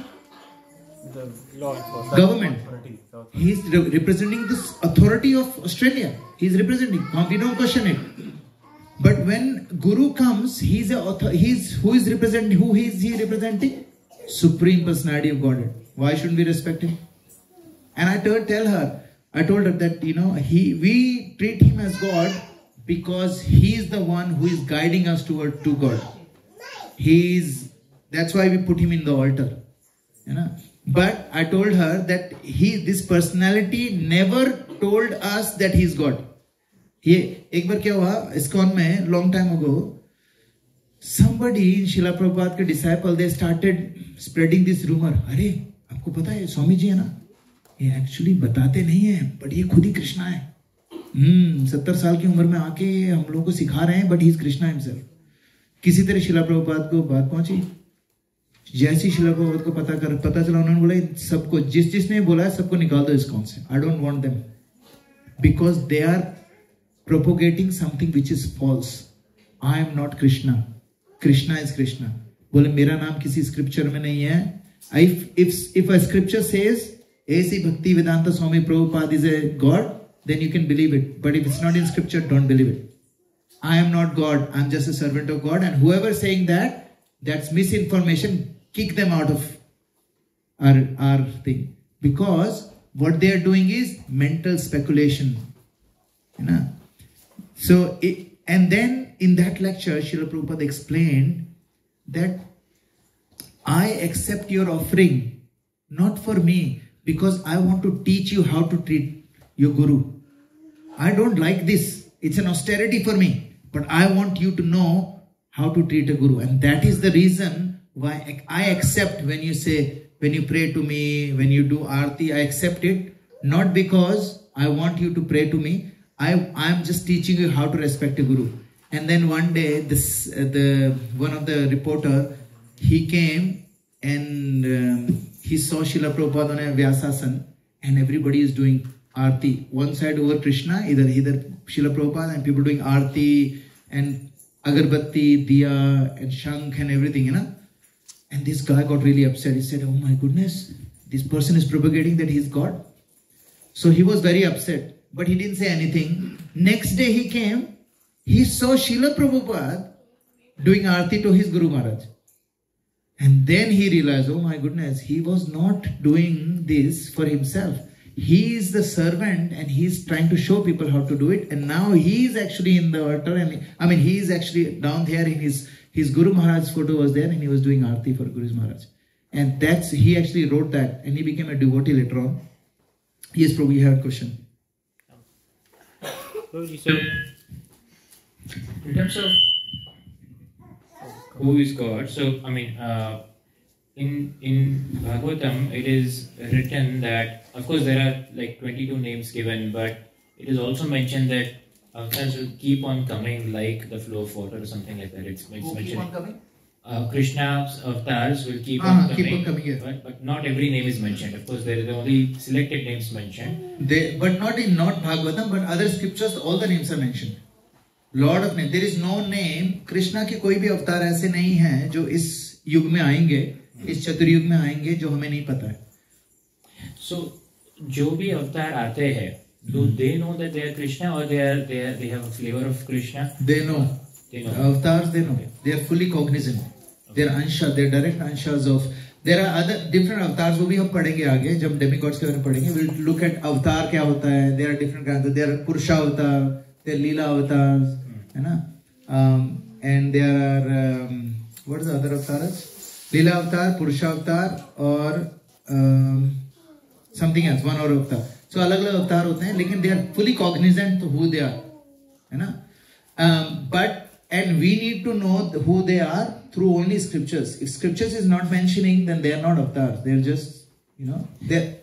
The law enforcement. Government. He is representing this authority of Australia. He is representing. We don't question it. But when Guru comes, who is he representing? Supreme Personality of Godhead. Why shouldn't we respect him? And I told her that we treat him as God because he is the one who is guiding us to God. That's why we put him in the altar. But I told her that this personality never told us that he is God. एक बार क्या हुआ ISKCON में long time ago, somebody in Srila Prabhupada के disciple, they started spreading this rumor. अरे आपको पता है स्वामी जी है ना, ये एक्चुअली बताते नहीं है बट ये खुद ही कृष्णा है. 70 साल की उम्र में आके हम लोगों को सिखा रहे हैं but he is Krishna himself. किसी तरह शिला प्रभुपाद को बात पहुंची. जैसी शिला प्रभुपाद को पता चला, उन्होंने बोला सबको, जिसने बोला है सबको निकाल दो ISKCON से. I don't want them because they are propagating something which is false. I am not Krishna. Krishna is Krishna. बोले मेरा नाम किसी स्क्रिप्चर में नहीं है. If a scripture says A.C. Bhakti Vedanta Swami Prabhupada is a God, then you can believe it. But if it's not in scripture, don't believe it. I am not God. I'm just a servant of God. And whoever saying that, that's misinformation. Kick them out of our thing. Because what they are doing is mental speculation. So, and then in that lecture, Srila Prabhupada explained that I accept your offering, not for me, because I want to teach you how to treat your Guru. I don't like this. It's an austerity for me, but I want you to know how to treat a Guru. And that is the reason why I accept when you pray to me, when you do Aarti, I accept it, not because I want you to pray to me. I'm just teaching you how to respect a Guru. And then one day, one of the reporter, he came and he saw Srila Prabhupada on a Vyasasana, and everybody is doing Aarti. One side over Krishna, either Srila Prabhupada, and people doing Aarti and Agarbatti, Diya and Shankh and everything, And this guy got really upset. He said, oh my goodness, This person is propagating that he is God. So he was very upset, but he didn't say anything. Next day he came, he saw Srila Prabhupada doing Aarti to his Guru Maharaj. And then he realized, oh my goodness, he was not doing this for himself. He is the servant and he is trying to show people how to do it. And now he is actually in the altar. And he is actually down there in his Guru Maharaj's photo was there and he was doing Aarti for Guru Maharaj. And he actually wrote that and he became a devotee later on. Yes, Prabhu, you have a question. So, in terms of who is God, so I mean, in Bhagavatam, it is written that, of course, there are like 22 names given, but it is also mentioned that avatars will keep on coming like the flow of water or something like that. It's mentioned. Keep on coming? Krishna's avatars will keep on coming. Keep on coming, yeah. But not every name is mentioned. Of course, there are only selected names mentioned. But not Bhagavatam, but other scriptures, all the names are mentioned. Lord of name. There is no name. Krishna के कोई भी अवतार ऐसे नहीं हैं जो इस युग में आएंगे, इस चतुर्युग में आएंगे जो हमें नहीं पता है. So जो भी अवतार आते हैं, do they know that they are Krishna or they have a flavor of Krishna? They know. Avatars they know. They are fully cognizant. They are ansha. They are direct anshas of. There are other different avatars. वो भी हम पढ़ेंगे आगे जब demigods के बारे में पढ़ेंगे. We'll look at अवतार क्या होता है. There are different kinds. There are Purusha avatar. There are Leela avatars. है ना? And there are what is the other avatars? Leela avatar, Purusha avatar और something else, one और avatar. So अलग-अलग अवतार होते हैं, लेकिन they are fully cognizant to who they are, है ना? And we need to know who they are through only scriptures. If scriptures is not mentioning, then they are not avatars. They are just,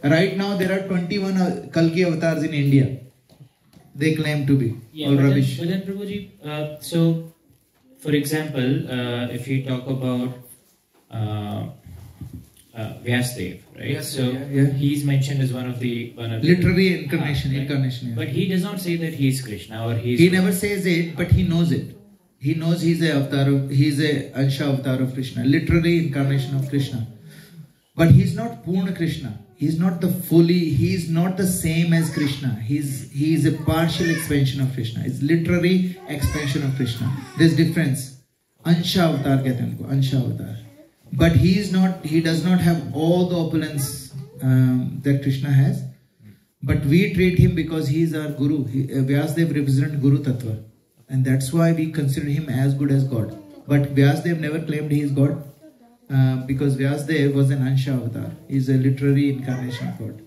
right now there are 21 Kalki avatars in India. They claim to be. Yeah, all but rubbish. Then Prabhuji, so for example, if you talk about Vyasdev, right? Vyasdev, yeah. He's mentioned as one of the literary incarnation. Right? Incarnation. Yeah. But he does not say that he is Krishna or he is. He never says it, but he knows it. He knows he's a avatar. He's a Ansha avatar of Krishna, literary incarnation of Krishna. But he's not Purna Krishna. He's not he's not the same as Krishna. He is a partial expansion of Krishna. It's literary expansion of Krishna. There's difference. Ansha avatar कहते हैं उनको, Ansha avatar. But he does not have all the opulence that Krishna has. But we treat him because he is our Guru. Vyasdev represents Guru Tattva. And that's why we consider him as good as God. But Vyasdev never claimed he is God. Because Vyasdev was an Ansha avatar. He is a literary incarnation of God.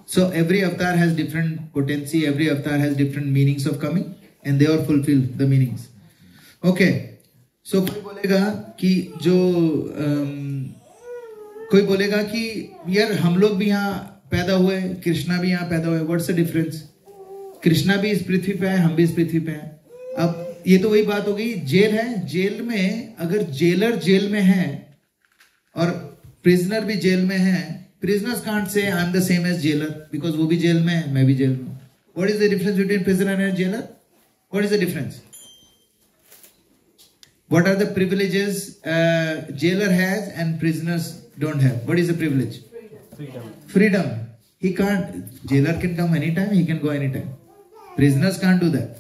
So every avatar has different potency. Every avatar has different meanings of coming. And they all fulfill the meanings. Okay. So कोई बोलेगा कि यार हम लोग भी यहाँ पैदा हुए, कृष्णा भी यहाँ पैदा हुए. What's the difference? कृष्णा भी इस पृथ्वी पे है, हम भी इस पृथ्वी पे हैं. अब ये तो वही बात हो गई. जेल है, जेल में अगर जेलर जेल में है और प्रिजनर भी जेल में है, prisoners can't say I'm the same as jailer because वो भी जेल में है, मैं भी जेल में हूँ. What is the difference between prisoner and jailer? What is the difference? What are the privileges jailer has and prisoners don't have? What is the privilege? Freedom. He can't. Jailer can come anytime. He can go anytime. Prisoners can't do that.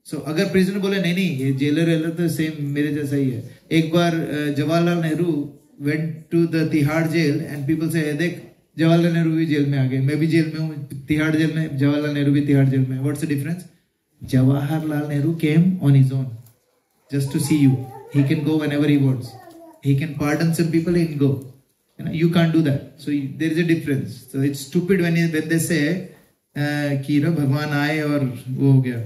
So अगर prisoner बोले नहीं ये jailer तो same मेरे जैसा ही है. एक बार Jawaharlal Nehru went to the Tihar jail and people say देख जवाहरलाल नेहरू भी जेल में आ गए, मैं भी जेल में हूँ, तिहाड़ जेल में, जवाहरलाल नेहरू भी तिहाड़ जेल में. What's the difference? Jawaharlal Nehru came on his own. Just to see you. He can go whenever he wants. He can pardon some people, he can go. You can't do that. So there is a difference. So it's stupid when they say कि भगवान आए और वो हो गया.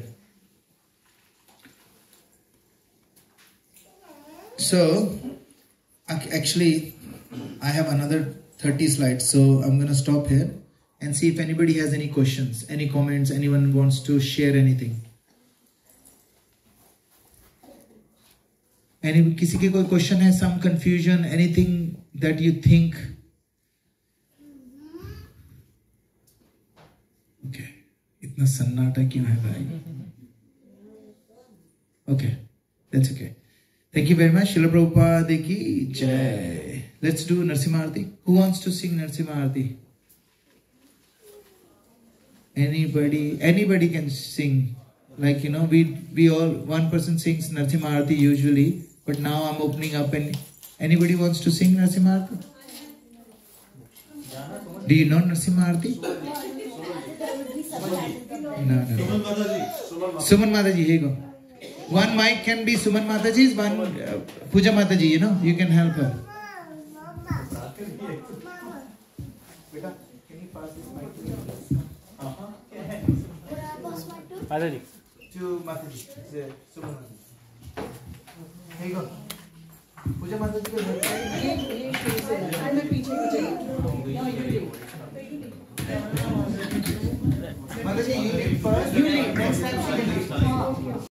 So actually I have another 30 slides. So I'm going to stop here and see if anybody has any questions, any comments, anyone wants to share anything. किसी के कोई क्वेश्चन है, some confusion, anything that you think? Okay, इतना सन्नाटा क्यों है भाई? Okay, that's okay. Thank you very much. Srila Prabhupada ki jai. Let's do Narsimha Aarti. Who wants to sing Narsimha Aarti? Anybody can sing. Like, you know, we all, one person sings Narsimha Aarti usually, but now I'm opening up and anybody wants to sing Narsimha Aarti? Do you know Narsimha Aarti? No. Suman Mataji, here you go. One mic can be Suman Mataji's, one Puja Mataji, you know, you can help her. Mataji. To Mataji, Suman Mataji. Here you go. Puja Mataji.